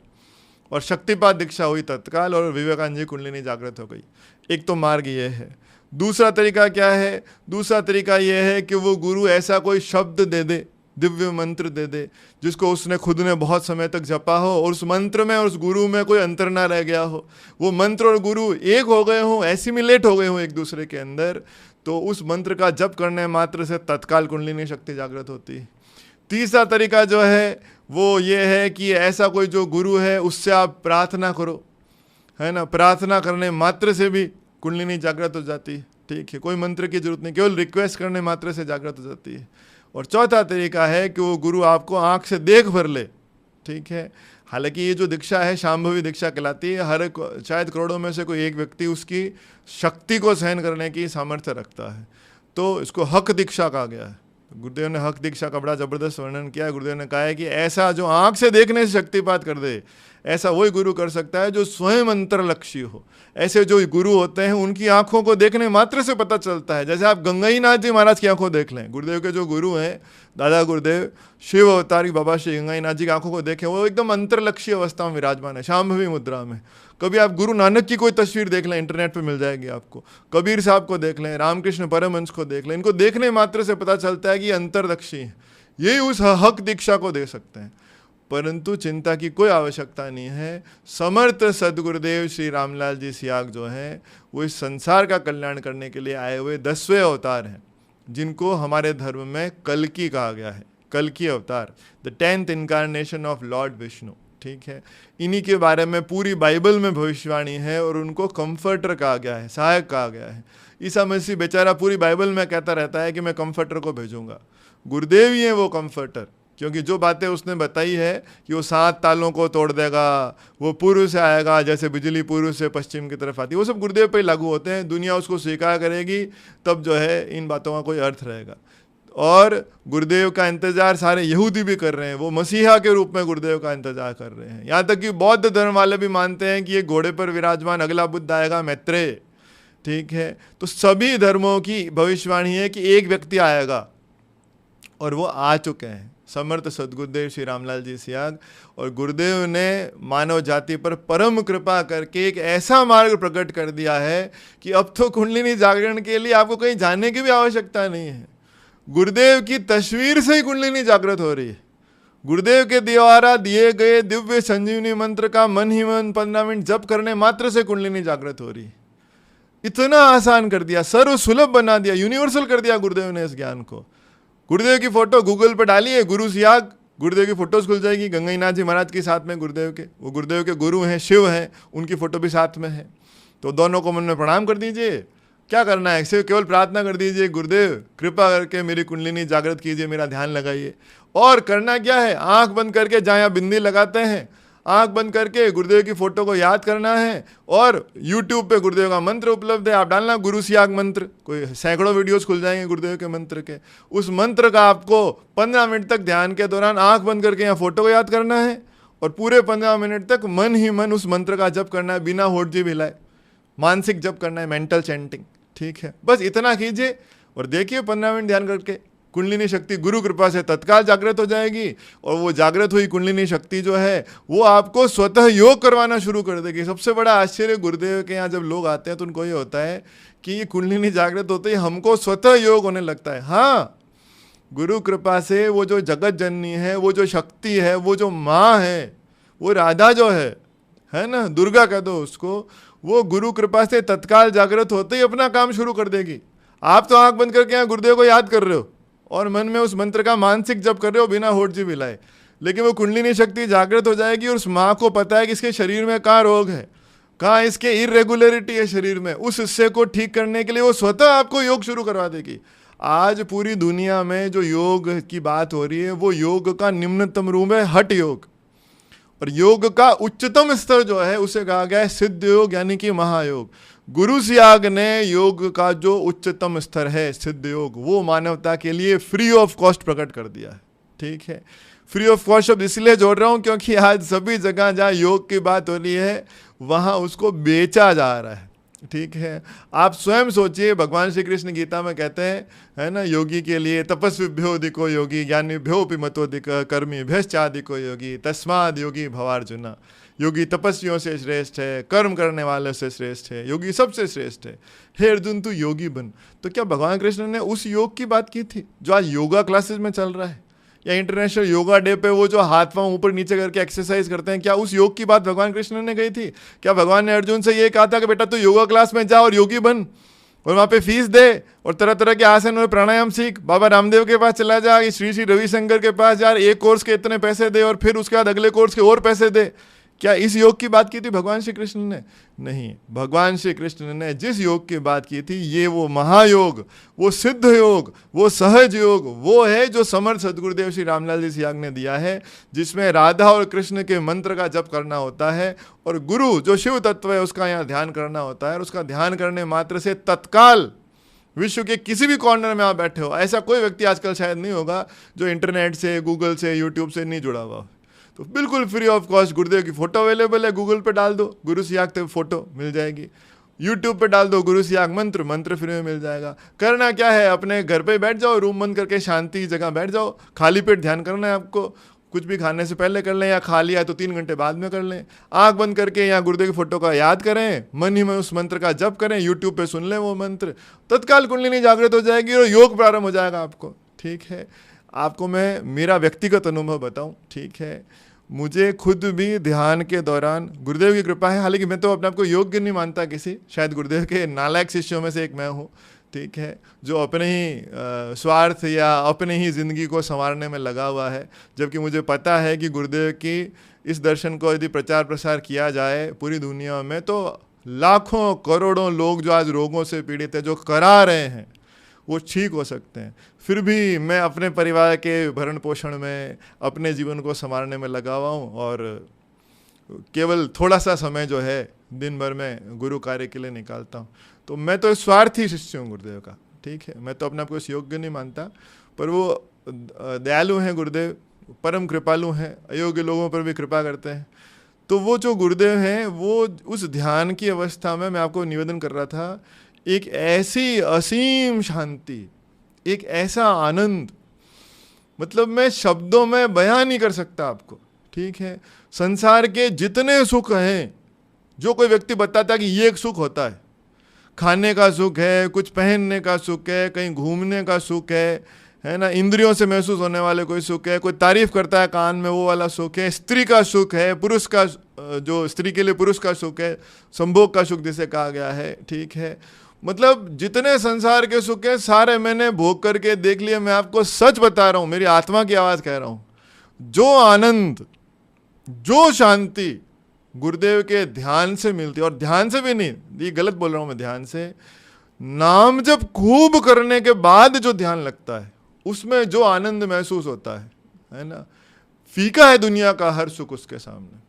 और शक्तिपात दीक्षा हुई तत्काल और विवेकानंद जी कुंडलिनी जागृत हो गई। एक तो मार्ग ये है। दूसरा तरीका क्या है? दूसरा तरीका ये है कि वो गुरु ऐसा कोई शब्द दे दे, दिव्य मंत्र दे दे, जिसको उसने खुद ने बहुत समय तक जपा हो और उस मंत्र में और उस गुरु में कोई अंतर ना रह गया हो, वो मंत्र और गुरु एक हो गए हों, एसिमिलेट हो गए हों एक दूसरे के अंदर, तो उस मंत्र का जप करने मात्र से तत्काल कुंडलिनी शक्ति जागृत होती है। तीसरा तरीका जो है वो ये है कि ऐसा कोई जो गुरु है उससे आप प्रार्थना करो, है ना, प्रार्थना करने मात्र से भी कुंडलिनी जागृत हो जाती है। ठीक है, कोई मंत्र की जरूरत नहीं, केवल रिक्वेस्ट करने मात्र से जागृत हो जाती है। और चौथा तरीका है कि वो गुरु आपको आंख से देख भर ले। ठीक है, हालांकि ये जो दीक्षा है शांभवी दीक्षा कहलाती है। हर शायद करोड़ों में से कोई एक व्यक्ति उसकी शक्ति को सहन करने की सामर्थ्य रखता है, तो इसको हक दीक्षा कहा गया है। गुरुदेव ने हक दीक्षा का बड़ा जबरदस्त वर्णन किया है। गुरुदेव ने कहा है कि ऐसा जो आंख से देखने से शक्तिपात कर दे, ऐसा वही गुरु कर सकता है जो स्वयं अंतर्लक्षी हो। ऐसे जो गुरु होते हैं उनकी आंखों को देखने मात्र से पता चलता है। जैसे आप गंगाईनाथ जी महाराज की आंखों देख लें, गुरुदेव के जो गुरु हैं दादा गुरुदेव शिव अवतारी बाबा श्री गंगाईनाथ जी की आंखों को देखें, वो एकदम अंतर्लक्षी अवस्था में विराजमान है, शांभवी मुद्रा में। कभी आप गुरु नानक की कोई तस्वीर देख लें, इंटरनेट पे मिल जाएगी आपको, कबीर साहब को देख लें, रामकृष्ण परमहंस को देख लें, इनको देखने मात्र से पता चलता है कि अंतर्दक्षी है। यही उस हक दीक्षा को दे सकते हैं। परंतु चिंता की कोई आवश्यकता नहीं है। समर्थ सदगुरुदेव श्री रामलाल जी सियाग जो हैं वो इस संसार का कल्याण करने के लिए आए हुए 10वें अवतार हैं, जिनको हमारे धर्म में कल्कि कहा गया है। कल्कि अवतार, the 10th incarnation of Lord Vishnu. ठीक है, इन्हीं के बारे में पूरी बाइबल में भविष्यवाणी है और उनको कंफर्टर कहा गया है, सहायक कहा गया है। ईसा मसीह बेचारा पूरी बाइबल में कहता रहता है कि मैं कंफर्टर को भेजूंगा। गुरुदेव ही है वो कंफर्टर। क्योंकि जो बातें उसने बताई है कि वो 7 तालों को तोड़ देगा, वो पूर्व से आएगा, जैसे बिजली पूर्व से पश्चिम की तरफ आती है, वो सब गुरुदेव पे लागू होते हैं। दुनिया उसको स्वीकार करेगी तब जो है इन बातों का कोई अर्थ रहेगा। और गुरुदेव का इंतजार सारे यहूदी भी कर रहे हैं, वो मसीहा के रूप में गुरुदेव का इंतजार कर रहे हैं। यहाँ तक कि बौद्ध धर्म वाले भी मानते हैं कि ये घोड़े पर विराजमान अगला बुद्ध आएगा, मैत्रेय, ठीक है। तो सभी धर्मों की भविष्यवाणी है कि एक व्यक्ति आएगा, और वो आ चुके हैं, समर्थ सद्गुरुदेव श्री रामलाल जी सियाग। और गुरुदेव ने मानव जाति पर परम कृपा करके एक ऐसा मार्ग प्रकट कर दिया है कि अब तो कुंडलिनी जागरण के लिए आपको कहीं जाने की भी आवश्यकता नहीं है। गुरुदेव की तस्वीर से ही कुंडलिनी जागृत हो रही है। गुरुदेव के द्वारा दिए गए दिव्य संजीवनी मंत्र का मन ही मन 15 मिनट जप करने मात्र से कुंडलिनी जागृत हो रही है। इतना आसान कर दिया, सर्व सुलभ बना दिया, यूनिवर्सल कर दिया गुरुदेव ने इस ज्ञान को। गुरुदेव की फोटो गूगल पर डालिए, गुरु सियाग, गुरुदेव की फोटोज खुल जाएगी। गंगाईनाथ जी महाराज के साथ में गुरुदेव के, वो गुरुदेव के गुरु हैं, शिव हैं, उनकी फोटो भी साथ में है। तो दोनों को मन में प्रणाम कर दीजिए। क्या करना है, सिर्फ केवल प्रार्थना कर दीजिए, गुरुदेव कृपा करके मेरी कुंडलिनी जागृत कीजिए, मेरा ध्यान लगाइए। और करना क्या है, आंख बंद करके, जहाँ यहाँ बिंदी लगाते हैं, आंख बंद करके गुरुदेव की फोटो को याद करना है। और YouTube पे गुरुदेव का मंत्र उपलब्ध है, आप डालना गुरु सियाग मंत्र, कोई सैकड़ों वीडियोस खुल जाएंगे गुरुदेव के मंत्र के। उस मंत्र का आपको 15 मिनट तक ध्यान के दौरान आंख बंद करके यहाँ फोटो को याद करना है, और पूरे 15 मिनट तक मन ही मन उस मंत्र का जप करना है, बिना होठ जी हिलाए। मानसिक जप करना है, मेंटल चैंटिंग, ठीक है। बस इतना कीजिए और देखिए 15 मिनट ध्यान करके कुंडलिनी शक्ति गुरु कृपा से तत्काल जागृत हो जाएगी। और वो जागृत हुई कुंडलिनी शक्ति जो है वो आपको स्वतः योग करवाना शुरू कर देगी। सबसे बड़ा आश्चर्य गुरुदेव के यहाँ जब लोग आते हैं तो उनको ये होता है कि ये कुंडलिनी जागृत होते ही हमको स्वतः योग होने लगता है। हाँ, गुरु कृपा से वो जो जगत जननी है, वो जो शक्ति है, वो जो माँ है, वो राधा जो है ना, दुर्गा कह दो उसको, वो गुरु कृपा से तत्काल जागृत होते ही अपना काम शुरू कर देगी। आप तो आंख बंद करके यहाँ गुरुदेव को याद कर रहे हो और मन में उस मंत्र का मानसिक जप कर रहे हो बिना होठ जी मिलाए, लेकिन वो कुंडलिनी शक्ति जागृत हो जाएगी और उस माँ को पता है कि इसके शरीर में कहाँ रोग है, कहाँ इसके इरेगुलरिटी है शरीर में, उस हिस्से को ठीक करने के लिए वो स्वतः आपको योग शुरू करवा देगी। आज पूरी दुनिया में जो योग की बात हो रही है वो योग का निम्नतम रूप है हठ योग, और योग का उच्चतम स्तर जो है उसे कहा गया है सिद्ध योग यानी कि महायोग। गुरु सियाग ने योग का जो उच्चतम स्तर है सिद्ध योग, वो मानवता के लिए फ्री ऑफ कॉस्ट प्रकट कर दिया है, ठीक है। फ्री ऑफ कॉस्ट शब्द इसलिए जोड़ रहा हूँ क्योंकि आज सभी जगह जहाँ योग की बात हो रही है वहाँ उसको बेचा जा रहा है, ठीक है। आप स्वयं सोचिए, भगवान श्री कृष्ण गीता में कहते हैं, है ना, योगी के लिए तपस्विभ्यो अधिको योगी ज्ञानिभ्योऽपि मतोऽधिक कर्मिभ्यश्चाधिको योगी तस्माद् योगी भवार्जुन। योगी तपस्वियों से श्रेष्ठ है, कर्म करने वालों से श्रेष्ठ है, योगी सबसे श्रेष्ठ है। हे अर्जुन तू योगी बन। तो क्या भगवान कृष्ण ने उस योग की बात की थी जो आज योगा क्लासेस में चल रहा है, या इंटरनेशनल योगा डे पे वो जो हाथ पांव ऊपर नीचे करके एक्सरसाइज करते हैं, क्या उस योग की बात भगवान कृष्ण ने कही थी? क्या भगवान ने अर्जुन से ये कहा था कि बेटा तू योगा क्लास में जा और योगी बन और वहाँ पे फीस दे और तरह तरह के आसन और प्राणायाम सीख, बाबा रामदेव के पास चला जा, श्री श्री रविशंकर के पास यार एक कोर्स के इतने पैसे दे और फिर उसके बाद अगले कोर्स के और पैसे दे? क्या इस योग की बात की थी भगवान श्री कृष्ण ने? नहीं, भगवान श्री कृष्ण ने जिस योग की बात की थी ये वो महायोग, वो सिद्ध योग, वो सहज योग, वो है जो समर्थ सदगुरुदेव श्री रामलाल जी सियाग ने दिया है, जिसमें राधा और कृष्ण के मंत्र का जप करना होता है और गुरु जो शिव तत्व है उसका यहाँ ध्यान करना होता है, और उसका ध्यान करने मात्र से तत्काल विश्व के किसी भी कॉर्नर में आप बैठे हो, ऐसा कोई व्यक्ति आजकल शायद नहीं होगा जो इंटरनेट से, गूगल से, यूट्यूब से नहीं जुड़ा हुआ। तो बिल्कुल फ्री ऑफ कॉस्ट गुरुदेव की फोटो अवेलेबल है, गूगल पे डाल दो गुरु सियाग तो फोटो मिल जाएगी, यूट्यूब पे डाल दो गुरु सियाग मंत्र, मंत्र फ्री में मिल जाएगा। करना क्या है, अपने घर पे बैठ जाओ, रूम बंद करके शांति जगह बैठ जाओ, खाली पेट ध्यान करना है आपको, कुछ भी खाने से पहले कर लें या खा लिया तो 3 घंटे बाद में कर लें। आंख बंद करके यहाँ गुरुदेव की फोटो का याद करें, मन ही मन उस मंत्र का जप करें, यूट्यूब पे सुन लें वो मंत्र, तत्काल कुंडलिनी जागृत हो जाएगी और योग प्रारंभ हो जाएगा आपको, ठीक है। आपको मैं मेरा व्यक्तिगत अनुभव बताऊं, ठीक है। मुझे खुद भी ध्यान के दौरान गुरुदेव की कृपा है, हालांकि मैं तो अपने आप को योग्य नहीं मानता किसी, शायद गुरुदेव के नालायक शिष्यों में से एक मैं हूँ, ठीक है, जो अपने ही स्वार्थ या अपने ही ज़िंदगी को संवारने में लगा हुआ है, जबकि मुझे पता है कि गुरुदेव की इस दर्शन को यदि प्रचार प्रसार किया जाए पूरी दुनिया में तो लाखों करोड़ों लोग जो आज रोगों से पीड़ित है, जो करा रहे हैं, वो ठीक हो सकते हैं। फिर भी मैं अपने परिवार के भरण पोषण में, अपने जीवन को संवारने में लगा हुआ हूँ, और केवल थोड़ा सा समय जो है दिन भर में गुरु कार्य के लिए निकालता हूँ। तो मैं तो स्वार्थी शिष्य हूँ गुरुदेव का, ठीक है। मैं तो अपने आप को इस योग्य नहीं मानता, पर वो दयालु हैं गुरुदेव, परम कृपालु हैं, अयोग्य लोगों पर भी कृपा करते हैं। तो वो जो गुरुदेव हैं, वो उस ध्यान की अवस्था में मैं आपको निवेदन कर रहा था, एक ऐसी असीम शांति, एक ऐसा आनंद, मतलब मैं शब्दों में बयान नहीं कर सकता आपको, ठीक है। संसार के जितने सुख हैं, जो कोई व्यक्ति बताता है कि ये एक सुख होता है, खाने का सुख है, कुछ पहनने का सुख है, कहीं घूमने का सुख है ना, इंद्रियों से महसूस होने वाले कोई सुख है, कोई तारीफ करता है कान में वो वाला सुख है, स्त्री का सुख है, पुरुष का, जो स्त्री के लिए पुरुष का सुख है, संभोग का सुख जिसे कहा गया है, ठीक है। मतलब जितने संसार के सुख है सारे मैंने भोग करके देख लिए। मैं आपको सच बता रहा हूँ, मेरी आत्मा की आवाज़ कह रहा हूँ, जो आनंद, जो शांति गुरुदेव के ध्यान से मिलती है, और ध्यान से भी नहीं, ये गलत बोल रहा हूँ मैं, ध्यान से, नाम जब खूब करने के बाद जो ध्यान लगता है उसमें जो आनंद महसूस होता है ना, फीका है दुनिया का हर सुख उसके सामने,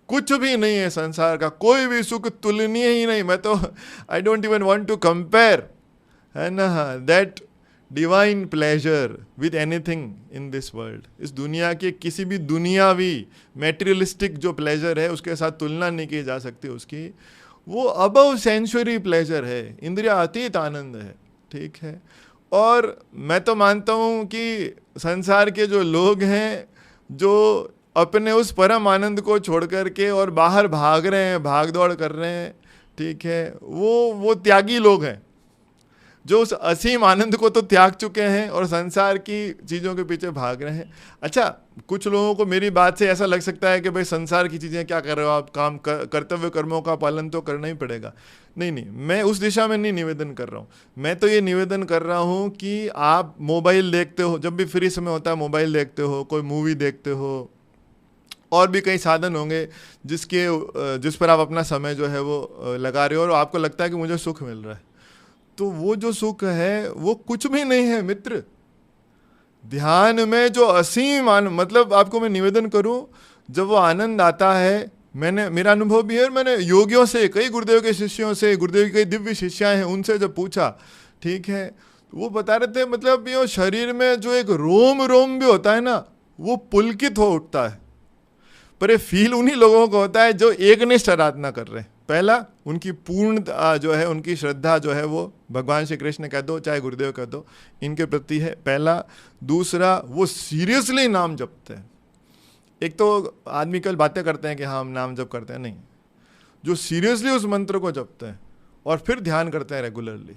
कुछ भी नहीं है संसार का कोई भी सुख तुलनीय ही नहीं। मैं तो I don't even want to compare, है ना, that divine pleasure with anything in this world. इस दुनिया के किसी भी दुनियावी मेटेरियलिस्टिक जो प्लेजर है उसके साथ तुलना नहीं की जा सकती उसकी। वो अबव सेंसुरी प्लेजर है, इंद्रिया अतीत आनंद है, ठीक है। और मैं तो मानता हूँ कि संसार के जो लोग हैं जो अपने उस परम आनंद को छोड़ करके और बाहर भाग रहे हैं, भाग दौड़ कर रहे हैं, ठीक है, वो त्यागी लोग हैं, जो उस असीम आनंद को तो त्याग चुके हैं और संसार की चीज़ों के पीछे भाग रहे हैं। अच्छा, कुछ लोगों को मेरी बात से ऐसा लग सकता है कि भाई संसार की चीज़ें क्या कर रहे हो आप, काम कर्तव्य कर्मों का पालन तो करना ही पड़ेगा। नहीं, मैं उस दिशा में नहीं निवेदन कर रहा हूँ। मैं तो ये निवेदन कर रहा हूँ कि आप मोबाइल देखते हो, जब भी फ्री समय होता है मोबाइल देखते हो, कोई मूवी देखते हो, और भी कई साधन होंगे जिस पर आप अपना समय जो है वो लगा रहे हो और आपको लगता है कि मुझे सुख मिल रहा है। तो वो जो सुख है वो कुछ भी नहीं है मित्र। ध्यान में जो असीम आनंद, मतलब आपको मैं निवेदन करूं, जब वो आनंद आता है, मेरा अनुभव भी है, और मैंने योगियों से, कई गुरुदेव के शिष्यों से, गुरुदेव की कई दिव्य शिष्याएं हैं, उनसे जब पूछा, ठीक है, तो वो बता रहे थे, मतलब ये शरीर में जो एक रोम रोम भी होता है ना, वो पुलकित हो उठता है। पर ये फील उन्हीं लोगों को होता है जो एकनिष्ठ आराधना कर रहे हैं। पहला, उनकी पूर्ण जो है, उनकी श्रद्धा जो है वो भगवान श्री कृष्ण कह दो चाहे गुरुदेव कह दो, इनके प्रति है, पहला। दूसरा, वो सीरियसली नाम जपते हैं। एक तो आदमी कल बातें करते हैं कि हाँ हम नाम जप करते हैं, नहीं, जो सीरियसली उस मंत्र को जपते हैं और फिर ध्यान करते हैं रेगुलरली,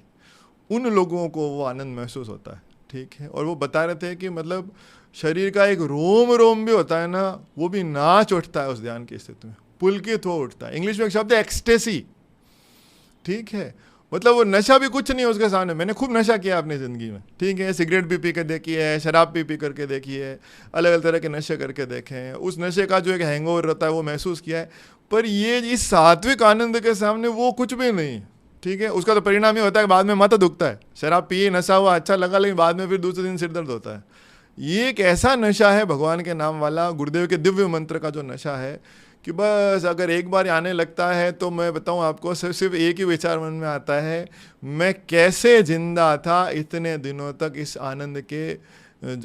उन लोगों को वो आनंद महसूस होता है, ठीक है। और वो बता रहे थे कि मतलब शरीर का एक रोम रोम भी होता है ना, वो भी नाच उठता है उस ध्यान की स्थिति में, पुलकित हो उठता है। इंग्लिश में एक शब्द है एक्सटेसी, ठीक है, मतलब वो नशा भी कुछ नहीं है उसके सामने। मैंने खूब नशा किया अपनी ज़िंदगी में, ठीक है, सिगरेट भी पी कर देखी है, शराब पी करके देखी है, अलग अलग तरह के नशे करके देखे हैं, उस नशे का जो एक हैंगओवर रहता है वो महसूस किया है। पर ये इस सात्विक आनंद के सामने वो कुछ भी नहीं, ठीक है। उसका तो परिणाम ये होता है कि बाद में माथा दुखता है। शराब पिए, नशा हुआ, अच्छा लगा, लेकिन बाद में फिर दूसरे दिन सिर दर्द होता है। ये एक ऐसा नशा है भगवान के नाम वाला, गुरुदेव के दिव्य मंत्र का जो नशा है, कि बस अगर एक बार आने लगता है तो मैं बताऊं आपको, सिर्फ एक ही विचार मन में आता है, मैं कैसे जिंदा था इतने दिनों तक इस आनंद के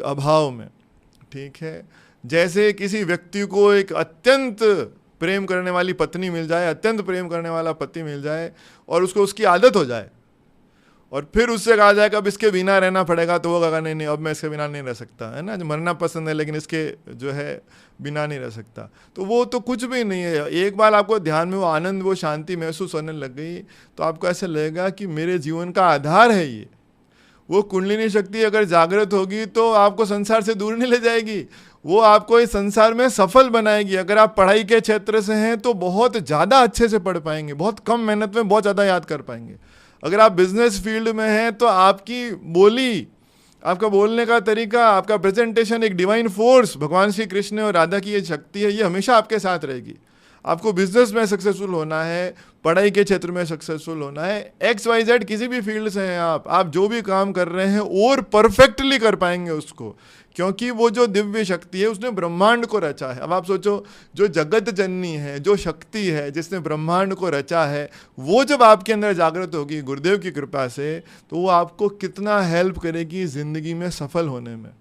अभाव में, ठीक है। जैसे किसी व्यक्ति को एक अत्यंत प्रेम करने वाली पत्नी मिल जाए, अत्यंत प्रेम करने वाला पति मिल जाए, और उसको उसकी आदत हो जाए, और फिर उससे कहा जाएगा अब इसके बिना रहना पड़ेगा, तो वो कहा नहीं, अब मैं इसके बिना नहीं रह सकता, है ना, मरना पसंद है लेकिन इसके जो है बिना नहीं रह सकता। तो वो तो कुछ भी नहीं है। एक बार आपको ध्यान में वो आनंद, वो शांति महसूस होने लग गई, तो आपको ऐसा लगेगा कि मेरे जीवन का आधार है ये। वो कुंडलिनी शक्ति अगर जागृत होगी तो आपको संसार से दूर नहीं ले जाएगी, वो आपको इस संसार में सफल बनाएगी। अगर आप पढ़ाई के क्षेत्र से हैं तो बहुत ज़्यादा अच्छे से पढ़ पाएंगे, बहुत कम मेहनत में बहुत ज़्यादा याद कर पाएंगे। अगर आप बिजनेस फील्ड में हैं तो आपकी बोली, आपका बोलने का तरीका, आपका प्रेजेंटेशन, एक डिवाइन फोर्स, भगवान श्री कृष्ण और राधा की ये शक्ति है, ये हमेशा आपके साथ रहेगी। आपको बिजनेस में सक्सेसफुल होना है, पढ़ाई के क्षेत्र में सक्सेसफुल होना है, XYZ किसी भी फील्ड से हैं आप जो भी काम कर रहे हैं और परफेक्टली कर पाएंगे उसको, क्योंकि वो जो दिव्य शक्ति है उसने ब्रह्मांड को रचा है। अब आप सोचो, जो जगत जननी है, जो शक्ति है जिसने ब्रह्मांड को रचा है, वो जब आपके अंदर जागृत होगी गुरुदेव की कृपा से, तो वो आपको कितना हेल्प करेगी जिंदगी में सफल होने में।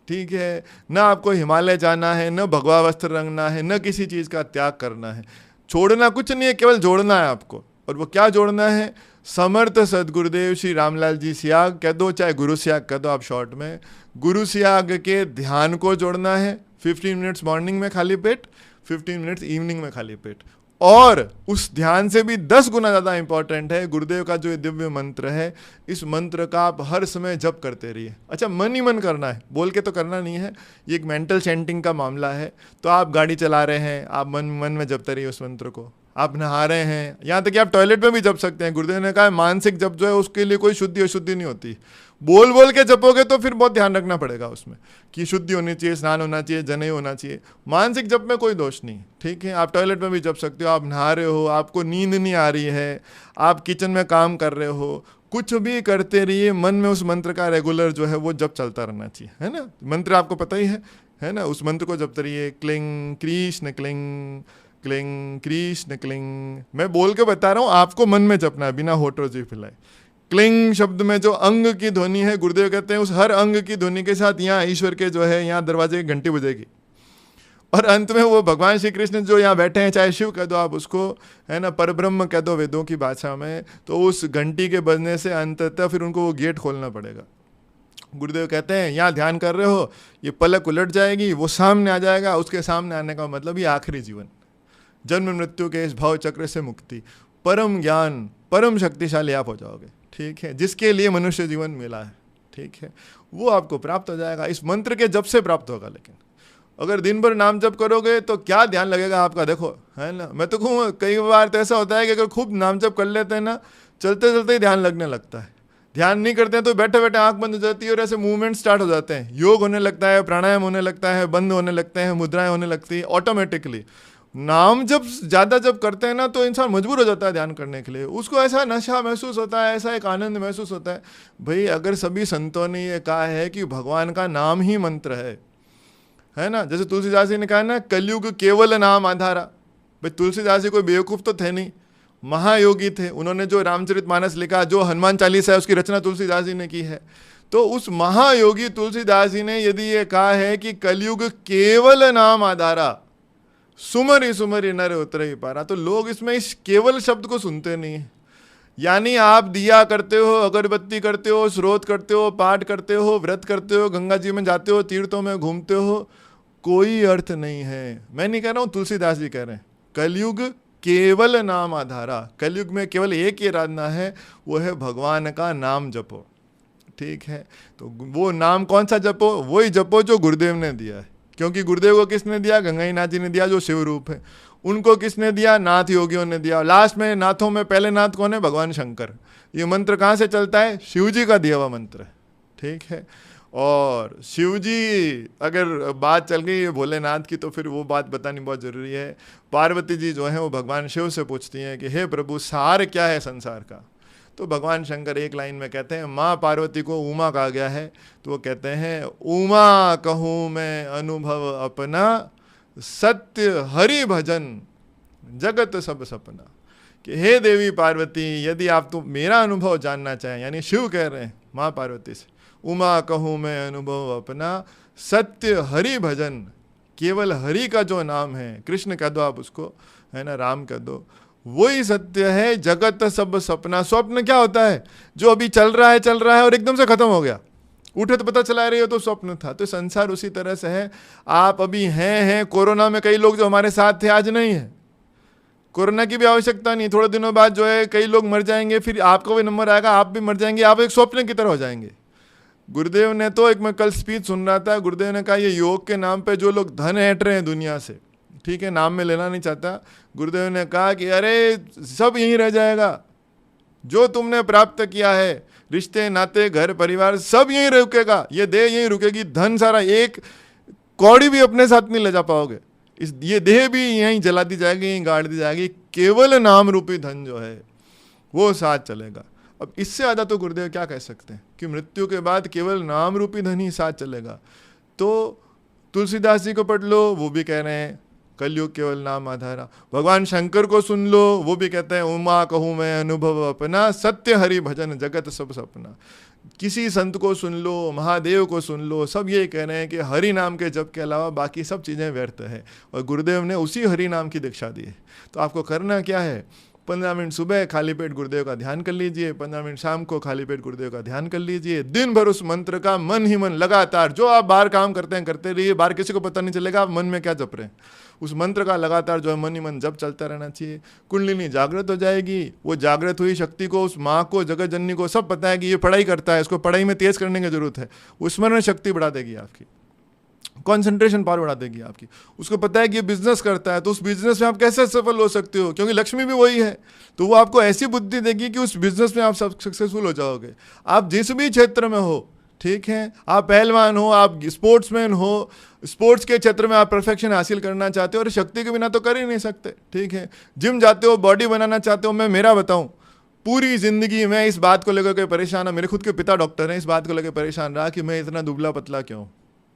ठीक है, ना आपको हिमालय जाना है, न भगवा वस्त्र रंगना है, न किसी चीज़ का त्याग करना है, छोड़ना कुछ नहीं है, केवल जोड़ना है आपको। और वो क्या जोड़ना है? समर्थ सदगुरुदेव श्री रामलाल जी सियाग कह दो, चाहे गुरु सियाग कह दो आप शॉर्ट में, गुरु सियाग के ध्यान को जोड़ना है। 15 मिनट्स मॉर्निंग में खाली पेट, 15 मिनट्स इवनिंग में खाली पेट। और उस ध्यान से भी 10 गुना ज़्यादा इंपॉर्टेंट है गुरुदेव का जो ये दिव्य मंत्र है, इस मंत्र का आप हर समय जप करते रहिए। अच्छा, मन ही मन करना है, बोल के तो करना नहीं है, ये एक मेंटल चैंटिंग का मामला है। तो आप गाड़ी चला रहे हैं, आप मन में जपते रहिए उस मंत्र को। आप नहा रहे हैं, यहाँ तक कि आप टॉयलेट में भी जप सकते हैं। गुरुदेव ने कहा है मानसिक जप जो है उसके लिए कोई शुद्धि अशुद्धि नहीं होती। बोल बोल के जपोगे तो फिर बहुत ध्यान रखना पड़ेगा उसमें कि शुद्धि होनी चाहिए, स्नान होना चाहिए, जनेऊ होना चाहिए। मानसिक जप में कोई दोष नहीं, ठीक है। आप टॉयलेट में भी जप सकते हो, आप नहा रहे हो, आपको नींद नहीं आ रही है, आप किचन में काम कर रहे हो, कुछ भी करते रहिए, मन में उस मंत्र का रेगुलर जो है वो जप चलता रहना चाहिए, है ना। मंत्र आपको पता ही है ना, उस मंत्र को जपते रहिए। क्लिंग कृष्ण क्लिंग, क्लिंग कृष्ण क्लिंग। मैं बोल के बता रहा हूँ, आपको मन में जपना है बिना होठों से फैलाए। क्लिंग शब्द में जो अंग की ध्वनि है, गुरुदेव कहते हैं उस हर अंग की ध्वनि के साथ यहाँ ईश्वर के जो है यहाँ दरवाजे की घंटी बजेगी। और अंत में वो भगवान श्री कृष्ण जो यहाँ बैठे हैं, चाहे शिव कह दो आप उसको, है ना, परब्रह्म कह दो वेदों की भाषा में, तो उस घंटी के बजने से अंततः फिर उनको वो गेट खोलना पड़ेगा। गुरुदेव कहते हैं यहाँ ध्यान कर रहे हो, ये पलक उलट जाएगी, वो सामने आ जाएगा। उसके सामने आने का मतलब ये आखिरी जीवन, जन्म मृत्यु के इस भाव चक्र से मुक्ति, परम ज्ञान, परम शक्तिशाली आप हो जाओगे, ठीक है। जिसके लिए मनुष्य जीवन मिला है, ठीक है, वो आपको प्राप्त हो जाएगा। इस मंत्र के जप से प्राप्त होगा। लेकिन अगर दिन भर नाम जप करोगे तो क्या ध्यान लगेगा आपका, देखो, है ना। मैं तो कहूँ कई बार तो ऐसा होता है कि अगर खूब नाम जप कर लेते हैं ना, चलते चलते ही ध्यान लगने लगता है। ध्यान नहीं करते हैं तो बैठे बैठे आंख बंद हो जाती है और ऐसे मूवमेंट स्टार्ट हो जाते हैं, योग होने लगता है, प्राणायाम होने लगता है, बंद होने लगते हैं, मुद्राएं होने लगती है ऑटोमेटिकली। नाम जब ज़्यादा जब करते हैं ना तो इंसान मजबूर हो जाता है ध्यान करने के लिए, उसको ऐसा नशा महसूस होता है, ऐसा एक आनंद महसूस होता है। भाई अगर सभी संतों ने ये कहा है कि भगवान का नाम ही मंत्र है ना, जैसे तुलसीदास जी ने कहा ना, कलयुग केवल नाम आधारा। भाई तुलसीदास जी कोई बेवकूफ़ तो थे नहीं, महायोगी थे। उन्होंने जो रामचरितमानस लिखा, जो हनुमान चालीसा है, उसकी रचना तुलसीदास जी ने की है। तो उस महायोगी तुलसीदास जी ने यदि ये कहा है कि कलयुग केवल नाम आधारा, सुमरि सुमरि नर उतरे ही पारा, तो लोग इसमें इस केवल शब्द को सुनते नहीं है। यानी आप दिया करते हो, अगरबत्ती करते हो, स्रोत करते हो, पाठ करते हो, व्रत करते हो, गंगा जी में जाते हो, तीर्थों में घूमते हो, कोई अर्थ नहीं है। मैं नहीं कह रहा हूँ, तुलसीदास जी कह रहे हैं, कलयुग केवल नाम आधारा। कलयुग में केवल एक ही आराधना है, वो है भगवान का नाम जपो, ठीक है। तो वो नाम कौन सा जपो? वही जपो जो गुरुदेव ने दिया है। क्योंकि गुरुदेव को किसने दिया? गंगाई नाथ जी ने दिया, जो शिव रूप है। उनको किसने दिया? नाथ योगियों ने दिया। लास्ट में नाथों में पहले नाथ कौन है? भगवान शंकर। ये मंत्र कहाँ से चलता है? शिव जी का दिया हुआ मंत्र है, ठीक है। और शिव जी, अगर बात चल गई है भोलेनाथ की, तो फिर वो बात बतानी बहुत ज़रूरी है। पार्वती जी जो है वो भगवान शिव से पूछती हैं कि हे प्रभु, सार क्या है संसार का? तो भगवान शंकर एक लाइन में कहते हैं, माँ पार्वती को उमा कहा गया है, तो वो कहते हैं, उमा कहूँ मैं अनुभव अपना, सत्य हरि भजन जगत सब सपना। कि हे देवी पार्वती, यदि आप तो मेरा अनुभव जानना चाहें, यानी शिव कह रहे हैं माँ पार्वती से, उमा कहूँ मैं अनुभव अपना, सत्य हरि भजन, केवल हरि का जो नाम है, कृष्ण कह दो आप उसको, है ना, राम कह दो, वही सत्य है, जगत सब सपना। स्वप्न क्या होता है? जो अभी चल रहा है और एकदम से खत्म हो गया, उठे तो पता चला रही हो तो स्वप्न था। तो संसार उसी तरह से है। आप अभी हैं, कोरोना में कई लोग जो हमारे साथ थे आज नहीं है। कोरोना की भी आवश्यकता नहीं, थोड़े दिनों बाद जो है कई लोग मर जाएंगे, फिर आपका भी नंबर आएगा, आप भी मर जाएंगे, आप एक स्वप्न की तरह हो जाएंगे। गुरुदेव ने तो, एक मैं कल स्पीच सुन रहा था, गुरुदेव ने कहा ये योग के नाम पे जो लोग धन ऐंठ रहे हैं दुनिया से, ठीक है, नाम में लेना नहीं चाहता, गुरुदेव ने कहा कि अरे सब यहीं रह जाएगा, जो तुमने प्राप्त किया है, रिश्ते नाते घर परिवार सब यहीं रुकेगा, ये देह यहीं रुकेगी, धन सारा एक कौड़ी भी अपने साथ नहीं ले जा पाओगे। ये देह भी यहीं जला दी जाएगी, यहीं गाड़ दी जाएगी, केवल नाम रूपी धन जो है वो साथ चलेगा। अब इससे ज़्यादा तो गुरुदेव क्या कह सकते हैं कि मृत्यु के बाद केवल नाम रूपी धन ही साथ चलेगा। तो तुलसीदास जी को पढ़ लो, वो भी कह रहे हैं कलयुग केवल नाम आधारा। भगवान शंकर को सुन लो, वो भी कहते हैं उमा कहूँ मैं अनुभव अपना, सत्य हरि भजन जगत सब सपना। किसी संत को सुन लो, महादेव को सुन लो, सब ये कह रहे हैं कि हरि नाम के जप के अलावा बाकी सब चीज़ें व्यर्थ है, और गुरुदेव ने उसी हरि नाम की दीक्षा दी है। तो आपको करना क्या है, 15 मिनट सुबह खाली पेट गुरुदेव का ध्यान कर लीजिए, 15 मिनट शाम को खाली पेट गुरुदेव का ध्यान कर लीजिए। दिन भर उस मंत्र का मन ही मन लगातार, जो आप बाहर काम करते हैं करते रहिए, बाहर किसी को पता नहीं चलेगा आप मन में क्या जप रहे हैं। उस मंत्र का लगातार जो है मन ही मन जप चलता रहना चाहिए। कुंडलिनी जागृत हो जाएगी। वो जागृत हुई शक्ति को, उस माँ को, जगत जननी को सब पता है कि ये पढ़ाई करता है, इसको पढ़ाई में तेज करने की जरूरत है। वो स्मरण शक्ति बढ़ा देगी आपकी, कंसंट्रेशन पावर बढ़ा देगी आपकी। उसको पता है कि ये बिजनेस करता है, तो उस बिजनेस में आप कैसे सफल हो सकते हो, क्योंकि लक्ष्मी भी वही है। तो वो आपको ऐसी बुद्धि देगी कि उस बिजनेस में आप सक्सेसफुल हो जाओगे। आप जिस भी क्षेत्र में हो, ठीक है, आप पहलवान हो, आप स्पोर्ट्समैन हो, स्पोर्ट्स के क्षेत्र में आप परफेक्शन हासिल करना चाहते हो, और शक्ति के बिना तो कर ही नहीं सकते, ठीक है। जिम जाते हो, बॉडी बनाना चाहते हो। मैं मेरा बताऊं, पूरी जिंदगी मैं इस बात को लेकर के परेशान, मेरे खुद के पिता डॉक्टर हैं, इस बात को लेकर परेशान रहा कि मैं इतना दुबला पतला क्यों,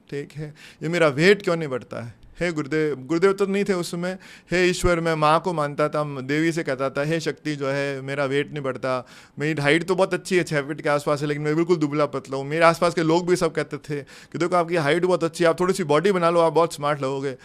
ठीक है, ये मेरा वेट क्यों नहीं बढ़ता है। हे गुरुदेव, गुरुदेव तो नहीं थे उस समय, हे ईश्वर, मैं माँ को मानता था, देवी से कहता था हे शक्ति जो है मेरा वेट नहीं बढ़ता, मेरी हाइट तो बहुत अच्छी है, 6 फीट के आसपास है, लेकिन मैं बिल्कुल दुबला पतला हूँ। मेरे आसपास के लोग भी सब कहते थे कि देखो आपकी हाइट बहुत अच्छी है, आप थोड़ी सी बॉडी बना लो, आप बहुत स्मार्ट लगोगे।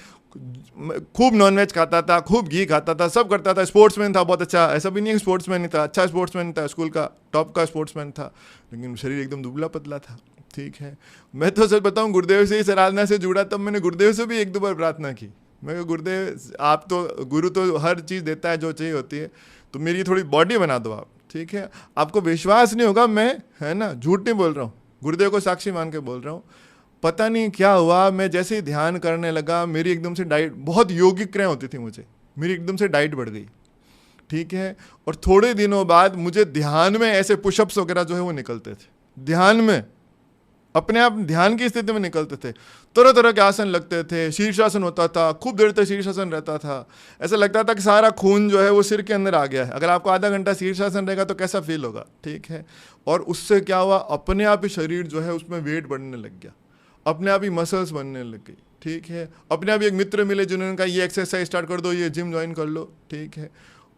खूब नॉनवेज खाता था, खूब घी खाता था, सब करता था, स्पोर्ट्समैन था बहुत अच्छा, ऐसा भी नहीं है कि स्पोर्ट्समैन नहीं था, अच्छा स्पोर्ट्समैन था, स्कूल का टॉप का स्पोर्ट्समैन था, लेकिन शरीर एकदम दुबला पतला था, ठीक है। मैं तो सच बताऊं, गुरुदेव से इस आराधना से जुड़ा तब मैंने गुरुदेव से भी 1-2 बार प्रार्थना की। मैं गुरुदेव, आप तो गुरु तो हर चीज़ देता है जो चाहिए होती है, तो मेरी थोड़ी बॉडी बना दो आप, ठीक है। आपको विश्वास नहीं होगा, मैं, है ना, झूठ नहीं बोल रहा हूँ, गुरुदेव को साक्षी मान के बोल रहा हूँ। पता नहीं क्या हुआ, मैं जैसे ही ध्यान करने लगा, मेरी एकदम से डाइट, बहुत योगिक क्रिया होती थी मुझे, मेरी एकदम से डाइट बढ़ गई, ठीक है। और थोड़े दिनों बाद मुझे ध्यान में ऐसे पुशअप्स वगैरह जो है वो निकलते थे, ध्यान में, अपने आप ध्यान की स्थिति में निकलते थे। तरह तरह के आसन लगते थे, शीर्षासन होता था, खूब देर तक शीर्षासन रहता था। ऐसा लगता था कि सारा खून जो है वो सिर के अंदर आ गया है। अगर आपको आधा घंटा शीर्षासन रहेगा तो कैसा फील होगा, ठीक है। और उससे क्या हुआ, अपने आप ही शरीर जो है उसमें वेट बढ़ने लग गया, अपने आप ही मसल्स बनने लग गई, ठीक है। अपने आप ही एक मित्र मिले जिन्होंने कहा ये एक्सरसाइज स्टार्ट कर दो, ये जिम ज्वाइन कर लो, ठीक है।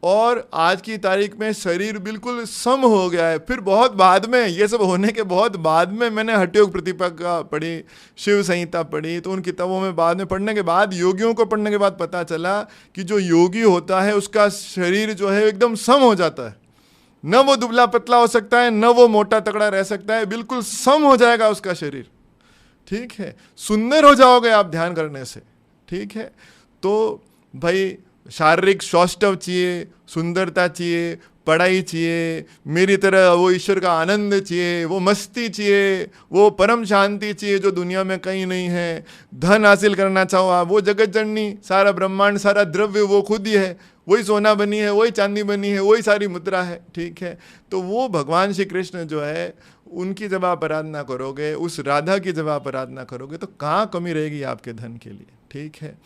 और आज की तारीख में शरीर बिल्कुल सम हो गया है। फिर बहुत बाद में, ये सब होने के बहुत बाद में मैंने हठयोग प्रतिपदा पढ़ी, शिव संहिता पढ़ी, तो उन किताबों में बाद में पढ़ने के बाद, योगियों को पढ़ने के बाद पता चला कि जो योगी होता है उसका शरीर जो है एकदम सम हो जाता है। न वो दुबला पतला हो सकता है, न वो मोटा तगड़ा रह सकता है, बिल्कुल सम हो जाएगा उसका शरीर, ठीक है। सुंदर हो जाओगे आप ध्यान करने से, ठीक है। तो भाई शारीरिक सौष्ठव चाहिए, सुंदरता चाहिए, पढ़ाई चाहिए, मेरी तरह वो ईश्वर का आनंद चाहिए, वो मस्ती चाहिए, वो परम शांति चाहिए जो दुनिया में कहीं नहीं है। धन हासिल करना चाहो आप, वो जगत जननी, सारा ब्रह्मांड, सारा द्रव्य वो खुद ही है, वही सोना बनी है, वही चांदी बनी है, वही सारी मुद्रा है, ठीक है। तो वो भगवान श्री कृष्ण जो है, उनकी जब आप आराधना करोगे, उस राधा की जब आप आराधना करोगे, तो कहाँ कमी रहेगी आपके धन के लिए, ठीक है।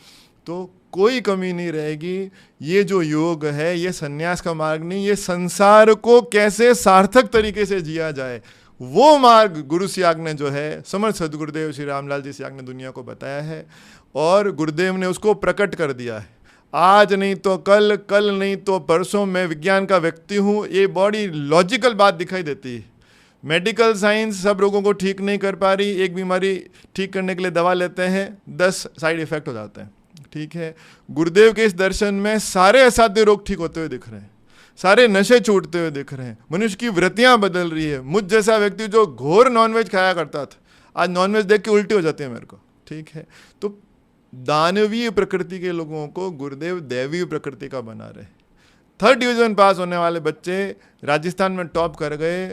तो कोई कमी नहीं रहेगी। ये जो योग है, ये सन्यास का मार्ग नहीं, ये संसार को कैसे सार्थक तरीके से जिया जाए, वो मार्ग गुरु सियाग ने जो है, समर्थ सदगुरुदेव श्री रामलाल जी सियाग ने दुनिया को बताया है, और गुरुदेव ने उसको प्रकट कर दिया है। आज नहीं तो कल, कल नहीं तो परसों, मैं विज्ञान का व्यक्ति हूँ, ये बड़ी लॉजिकल बात दिखाई देती है। मेडिकल साइंस सब रोगों को ठीक नहीं कर पा रही, एक बीमारी ठीक करने के लिए दवा लेते हैं, 10 साइड इफेक्ट हो जाते हैं, ठीक है। गुरुदेव के इस दर्शन में सारे असाध्य रोग ठीक होते हुए दिख रहे हैं, सारे नशे छूटते हुए दिख रहे हैं, मनुष्य की वृत्तियां बदल रही है। मुझ जैसा व्यक्ति जो घोर नॉनवेज खाया करता था, आज नॉनवेज देख के उल्टी हो जाती है मेरे को, ठीक है। तो दानवीय प्रकृति के लोगों को गुरुदेव दैवीय प्रकृति का बना रहे। 3rd डिवीजन पास होने वाले बच्चे राजस्थान में टॉप कर गए,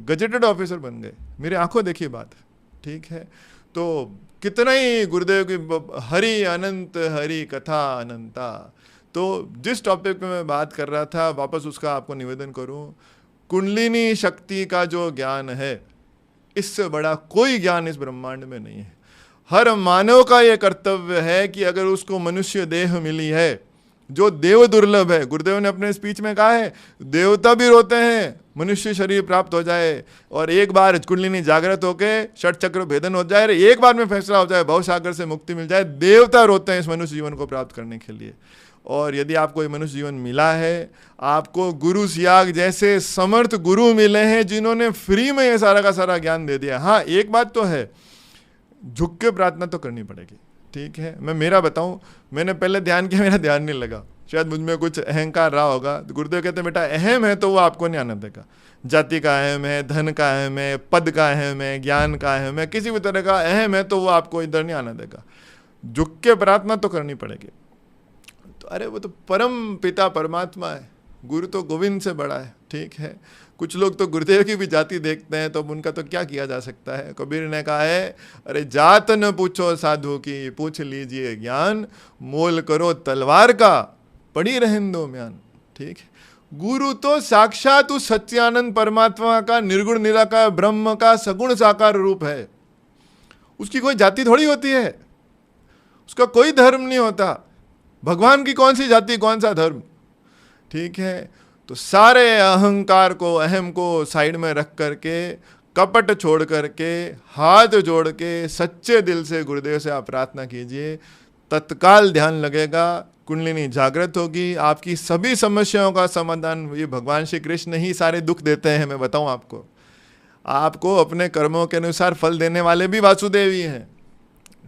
गजेटेड ऑफिसर बन गए, मेरी आंखों देखी बात, ठीक है। तो कितना ही गुरुदेव की हरि अनंत, हरि कथा अनंता। तो जिस टॉपिक पे मैं बात कर रहा था, वापस उसका आपको निवेदन करूं, कुंडलिनी शक्ति का जो ज्ञान है, इससे बड़ा कोई ज्ञान इस ब्रह्मांड में नहीं है। हर मानव का यह कर्तव्य है कि अगर उसको मनुष्य देह मिली है जो देव दुर्लभ है, गुरुदेव ने अपने स्पीच में कहा है देवता भी रोते हैं मनुष्य शरीर प्राप्त हो जाए, और एक बार कुंडलिनी जागृत होके षट चक्र भेदन हो जाए, एक बार में फैसला हो जाए, भवसागर से मुक्ति मिल जाए, देवता रोते हैं इस मनुष्य जीवन को प्राप्त करने के लिए। और यदि आपको ये मनुष्य जीवन मिला है, आपको गुरु सियाग जैसे समर्थ गुरु मिले हैं जिन्होंने फ्री में ये सारा का सारा ज्ञान दे दिया। हाँ, एक बात तो है, झुक के प्रार्थना तो करनी पड़ेगी, ठीक है। मैं मेरा बताऊं, मैंने पहले ध्यान किया, मेरा ध्यान नहीं लगा, शायद मुझ में कुछ अहंकार रहा होगा। तो गुरुदेव कहते हैं बेटा अहम है तो वो आपको नहीं आना देगा, जाति का अहम है, धन का अहम है, पद का अहम है, ज्ञान का अहम है, किसी भी तरह का अहम है तो वो आपको इधर नहीं आना देगा। झुक के प्रार्थना तो करनी पड़ेगी। तो अरे वो तो परम पिता परमात्मा है, गुरु तो गोविंद से बड़ा है, ठीक है। कुछ लोग तो गुरुदेव की भी जाति देखते हैं, तो उनका तो क्या किया जा सकता है। कबीर ने कहा है अरे जात न पूछो साधु की, पूछ लीजिए ज्ञान, मोल करो तलवार का, पड़ी रहें दो म्यान, ठीक है। गुरु तो साक्षात उस सच्चिदानंद परमात्मा का निर्गुण निराकार ब्रह्म का सगुण साकार रूप है। उसकी कोई जाति थोड़ी होती है, उसका कोई धर्म नहीं होता। भगवान की कौन सी जाति, कौन सा धर्म, ठीक है। तो सारे अहंकार को, अहम को साइड में रख करके, कपट छोड़ करके, हाथ जोड़ के सच्चे दिल से गुरुदेव से आप प्रार्थना कीजिए, तत्काल ध्यान लगेगा, कुंडलिनी जागृत होगी, आपकी सभी समस्याओं का समाधान। ये भगवान श्री कृष्ण ही सारे दुख देते हैं, मैं बताऊं आपको। आपको अपने कर्मों के अनुसार फल देने वाले भी वासुदेव ही हैं,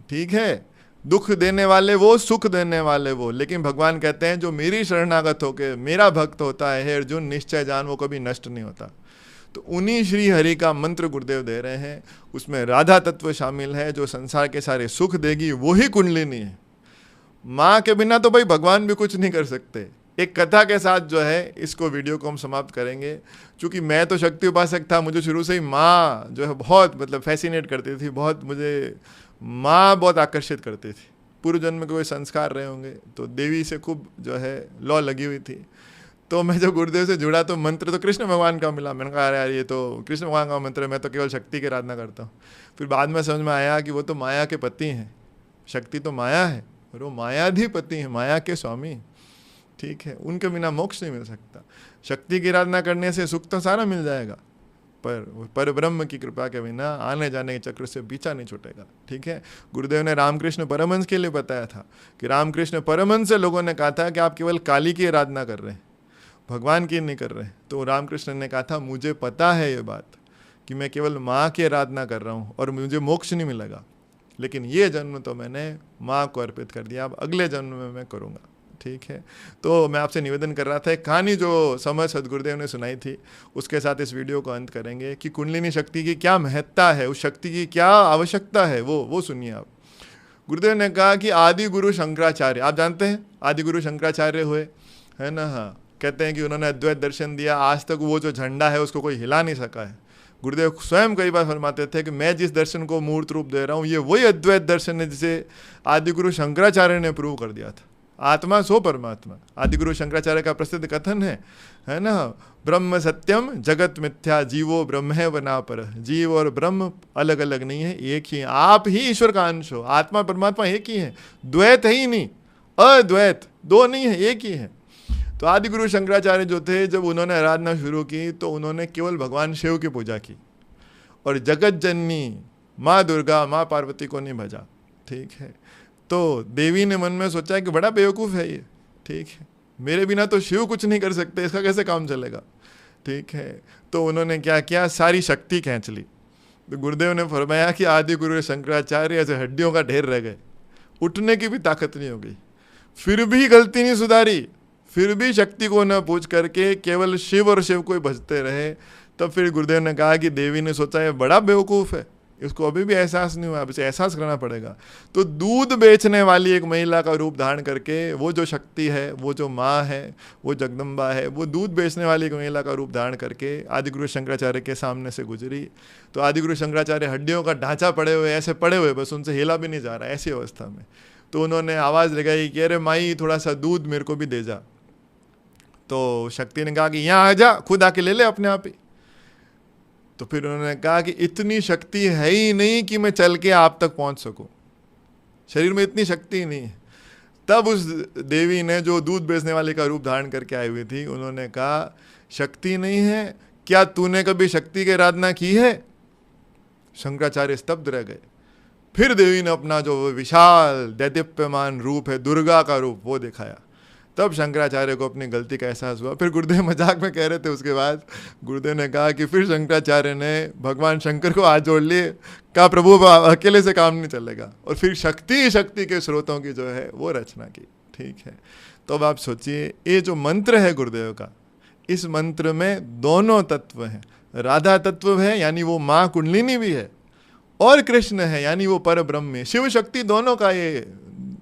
ठीक है। दुख देने वाले वो, सुख देने वाले वो, लेकिन भगवान कहते हैं जो मेरी शरणागत होके मेरा भक्त होता है, हे अर्जुन निश्चय जान वो कभी नष्ट नहीं होता। तो उन्हीं श्री हरि का मंत्र गुरुदेव दे रहे हैं, उसमें राधा तत्व शामिल है, जो संसार के सारे सुख देगी वही कुंडलिनी है। माँ के बिना तो भाई भगवान भी कुछ नहीं कर सकते। एक कथा के साथ जो है इसको वीडियो को हम समाप्त करेंगे। क्योंकि मैं तो शक्ति उपासक था, मुझे शुरू से ही माँ जो है बहुत मतलब फैसिनेट करती थी, बहुत मुझे माँ बहुत आकर्षित करती थी। पूर्व जन्म में कोई संस्कार रहे होंगे, तो देवी से खूब जो है लौ लगी हुई थी। तो मैं जब गुरुदेव से जुड़ा तो मंत्र तो कृष्ण भगवान का मिला। मैंने कहा अरे यार ये तो कृष्ण भगवान का मंत्र है, मैं तो केवल शक्ति की आराधना करता हूँ। फिर बाद में समझ में आया कि वो तो माया के पति हैं, शक्ति तो माया है और वो मायाधिपति हैं, माया के स्वामी, ठीक है। उनके बिना मोक्ष नहीं मिल सकता। शक्ति की आराधना करने से सुख तो सारा मिल जाएगा, पर ब्रह्म की कृपा के बिना आने जाने के चक्र से पीछा नहीं छूटेगा, ठीक है। गुरुदेव ने रामकृष्ण परमहंस के लिए बताया था कि रामकृष्ण परमहंस से लोगों ने कहा था कि आप केवल काली की आराधना कर रहे हैं, भगवान की नहीं कर रहे। तो रामकृष्ण ने कहा था मुझे पता है ये बात कि मैं केवल माँ की आराधना कर रहा हूँ और मुझे मोक्ष नहीं मिलेगा, लेकिन ये जन्म तो मैंने माँ को अर्पित कर दिया, अब अगले जन्म में मैं करूँगा, ठीक है। तो मैं आपसे निवेदन कर रहा था, एक कहानी जो समझ सदगुरुदेव ने सुनाई थी उसके साथ इस वीडियो को अंत करेंगे कि कुंडलिनी शक्ति की क्या महत्ता है, उस शक्ति की क्या आवश्यकता है, वो सुनिए आप। गुरुदेव ने कहा कि आदि गुरु शंकराचार्य, आप जानते हैं आदि गुरु शंकराचार्य हुए, है ना। हाँ, कहते हैं कि उन्होंने अद्वैत दर्शन दिया, आज तक वो जो झंडा है उसको कोई हिला नहीं सका है। गुरुदेव स्वयं कई बार फरमाते थे कि मैं जिस दर्शन को मूर्त रूप दे रहा हूँ ये वही अद्वैत दर्शन है जिसे आदि गुरु शंकराचार्य ने प्रूव कर दिया था। आत्मा सो परमात्मा, आदि गुरु शंकराचार्य का प्रसिद्ध कथन है ना, ब्रह्म सत्यम जगत मिथ्या जीवो ब्रह्म है वना पर। जीव और ब्रह्म अलग अलग नहीं है, एक ही है। आप ही ईश्वर का अंश हो, आत्मा परमात्मा एक ही है, द्वैत है ही नहीं, अद्वैत, दो नहीं है, एक ही है। तो आदि गुरु शंकराचार्य जो थे, जब उन्होंने आराधना शुरू की तो उन्होंने केवल भगवान शिव की पूजा की और जगत जननी माँ दुर्गा माँ पार्वती को नहीं भजा, ठीक है। तो देवी ने मन में सोचा कि बड़ा बेवकूफ़ है ये, ठीक है, मेरे बिना तो शिव कुछ नहीं कर सकते, इसका कैसे काम चलेगा, ठीक है। तो उन्होंने क्या किया, सारी शक्ति खींच ली। तो गुरुदेव ने फरमाया कि आदि गुरु शंकराचार्य ऐसे हड्डियों का ढेर रह गए, उठने की भी ताकत नहीं हो गई, फिर भी गलती नहीं सुधारी, फिर भी शक्ति को न पूछ करके केवल शिव और शिव को ही भजते रहे। तब फिर गुरुदेव ने कहा कि देवी ने सोचा ये बड़ा बेवकूफ़ है, इसको अभी भी एहसास नहीं हुआ, अब इसे एहसास करना पड़ेगा। तो दूध बेचने वाली एक महिला का रूप धारण करके वो जो शक्ति है, वो जो माँ है, वो जगदम्बा है, वो दूध बेचने वाली एक महिला का रूप धारण करके आदि गुरु शंकराचार्य के सामने से गुजरी। तो आदि गुरु शंकराचार्य हड्डियों का ढांचा पड़े हुए, ऐसे पड़े हुए, बस उनसे हिला भी नहीं जा रहा, ऐसी अवस्था में। तो उन्होंने आवाज़ लगाई कि अरे माई थोड़ा सा दूध मेरे को भी दे जा। तो शक्ति ने कहा कि यहाँ आ जा, खुद आके ले ले अपने आप ही। तो फिर उन्होंने कहा कि इतनी शक्ति है ही नहीं कि मैं चल के आप तक पहुंच सकूं, शरीर में इतनी शक्ति नहीं है। तब उस देवी ने, जो दूध बेचने वाले का रूप धारण करके आई हुई थी, उन्होंने कहा शक्ति नहीं है, क्या तूने कभी शक्ति की आराधना की है? शंकराचार्य स्तब्ध रह गए। फिर देवी ने अपना जो विशाल दैदीप्यमान रूप है, दुर्गा का रूप, वो दिखाया। तब शंकराचार्य को अपनी गलती का एहसास हुआ। फिर गुरुदेव मजाक में कह रहे थे, उसके बाद गुरुदेव ने कहा कि फिर शंकराचार्य ने भगवान शंकर को हाथ जोड़ लिए, कहा प्रभु अकेले से काम नहीं चलेगा, और फिर शक्ति के स्रोतों की जो है वो रचना की। ठीक है, तो अब आप सोचिए, ये जो मंत्र है गुरुदेव का, इस मंत्र में दोनों तत्व हैं। राधा तत्व है, यानी वो माँ कुंडलिनी भी है, और कृष्ण है, यानी वो पर ब्रह्म है। शिव शक्ति दोनों का ये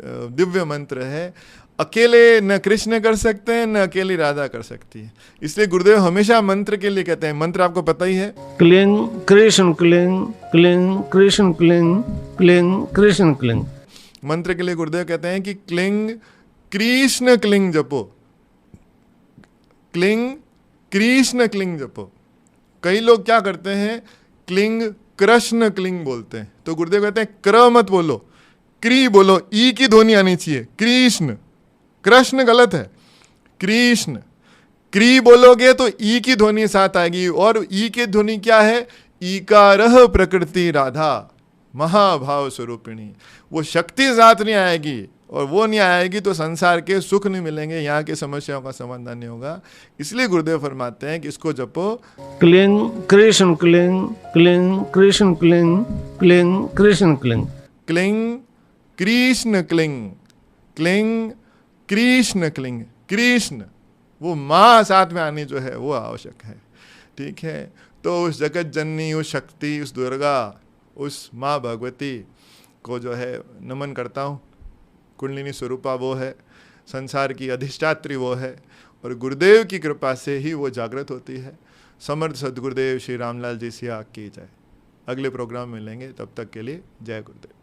दिव्य मंत्र है। अकेले न कृष्ण कर सकते हैं, न अकेली राधा कर सकती है। इसलिए गुरुदेव हमेशा मंत्र के लिए कहते हैं, मंत्र आपको पता ही है, क्लिंग कृष्ण क्लिंग, क्लिंग कृष्ण क्लिंग, क्लिंग कृष्ण क्लिंग। मंत्र के लिए गुरुदेव कहते हैं कि क्लिंग कृष्ण क्लिंग जपो, क्लिंग कृष्ण क्लिंग जपो। कई लोग क्या करते हैं, क्लिंग कृष्ण क्लिंग बोलते हैं। तो गुरुदेव कहते हैं क्र मत बोलो, क्री बोलो, ई की ध्वनि आनी चाहिए। कृष्ण, कृष्ण गलत है, कृष्ण। क्री बोलोगे तो ई की ध्वनि साथ आएगी, और ई की ध्वनि क्या है, ईकारह प्रकृति राधा महाभाव स्वरूपिणी। वो शक्ति साथ नहीं आएगी, और वो नहीं आएगी तो संसार के सुख नहीं मिलेंगे, यहाँ की समस्याओं का समाधान नहीं होगा। इसलिए गुरुदेव फरमाते हैं कि इसको जपो, क्लिंग कृष्ण क्लिंग, क्लिंग कृष्ण क्लिंग, क्लिंग कृष्ण क्लिंग। क्लिंग कृष्ण क्लिंग, क्लिंग कृष्ण क्लिंग। कृष्ण, वो माँ साथ में आनी जो है वो आवश्यक है। ठीक है, तो उस जगत जननी, उस शक्ति, उस दुर्गा, उस माँ भगवती को जो है नमन करता हूँ। कुंडलिनी स्वरूपा वो है, संसार की अधिष्ठात्री वो है, और गुरुदेव की कृपा से ही वो जागृत होती है। समर्थ सदगुरुदेव श्री रामलाल जी से आग की जाए। अगले प्रोग्राम में मिलेंगे, तब तक के लिए जय गुरुदेव।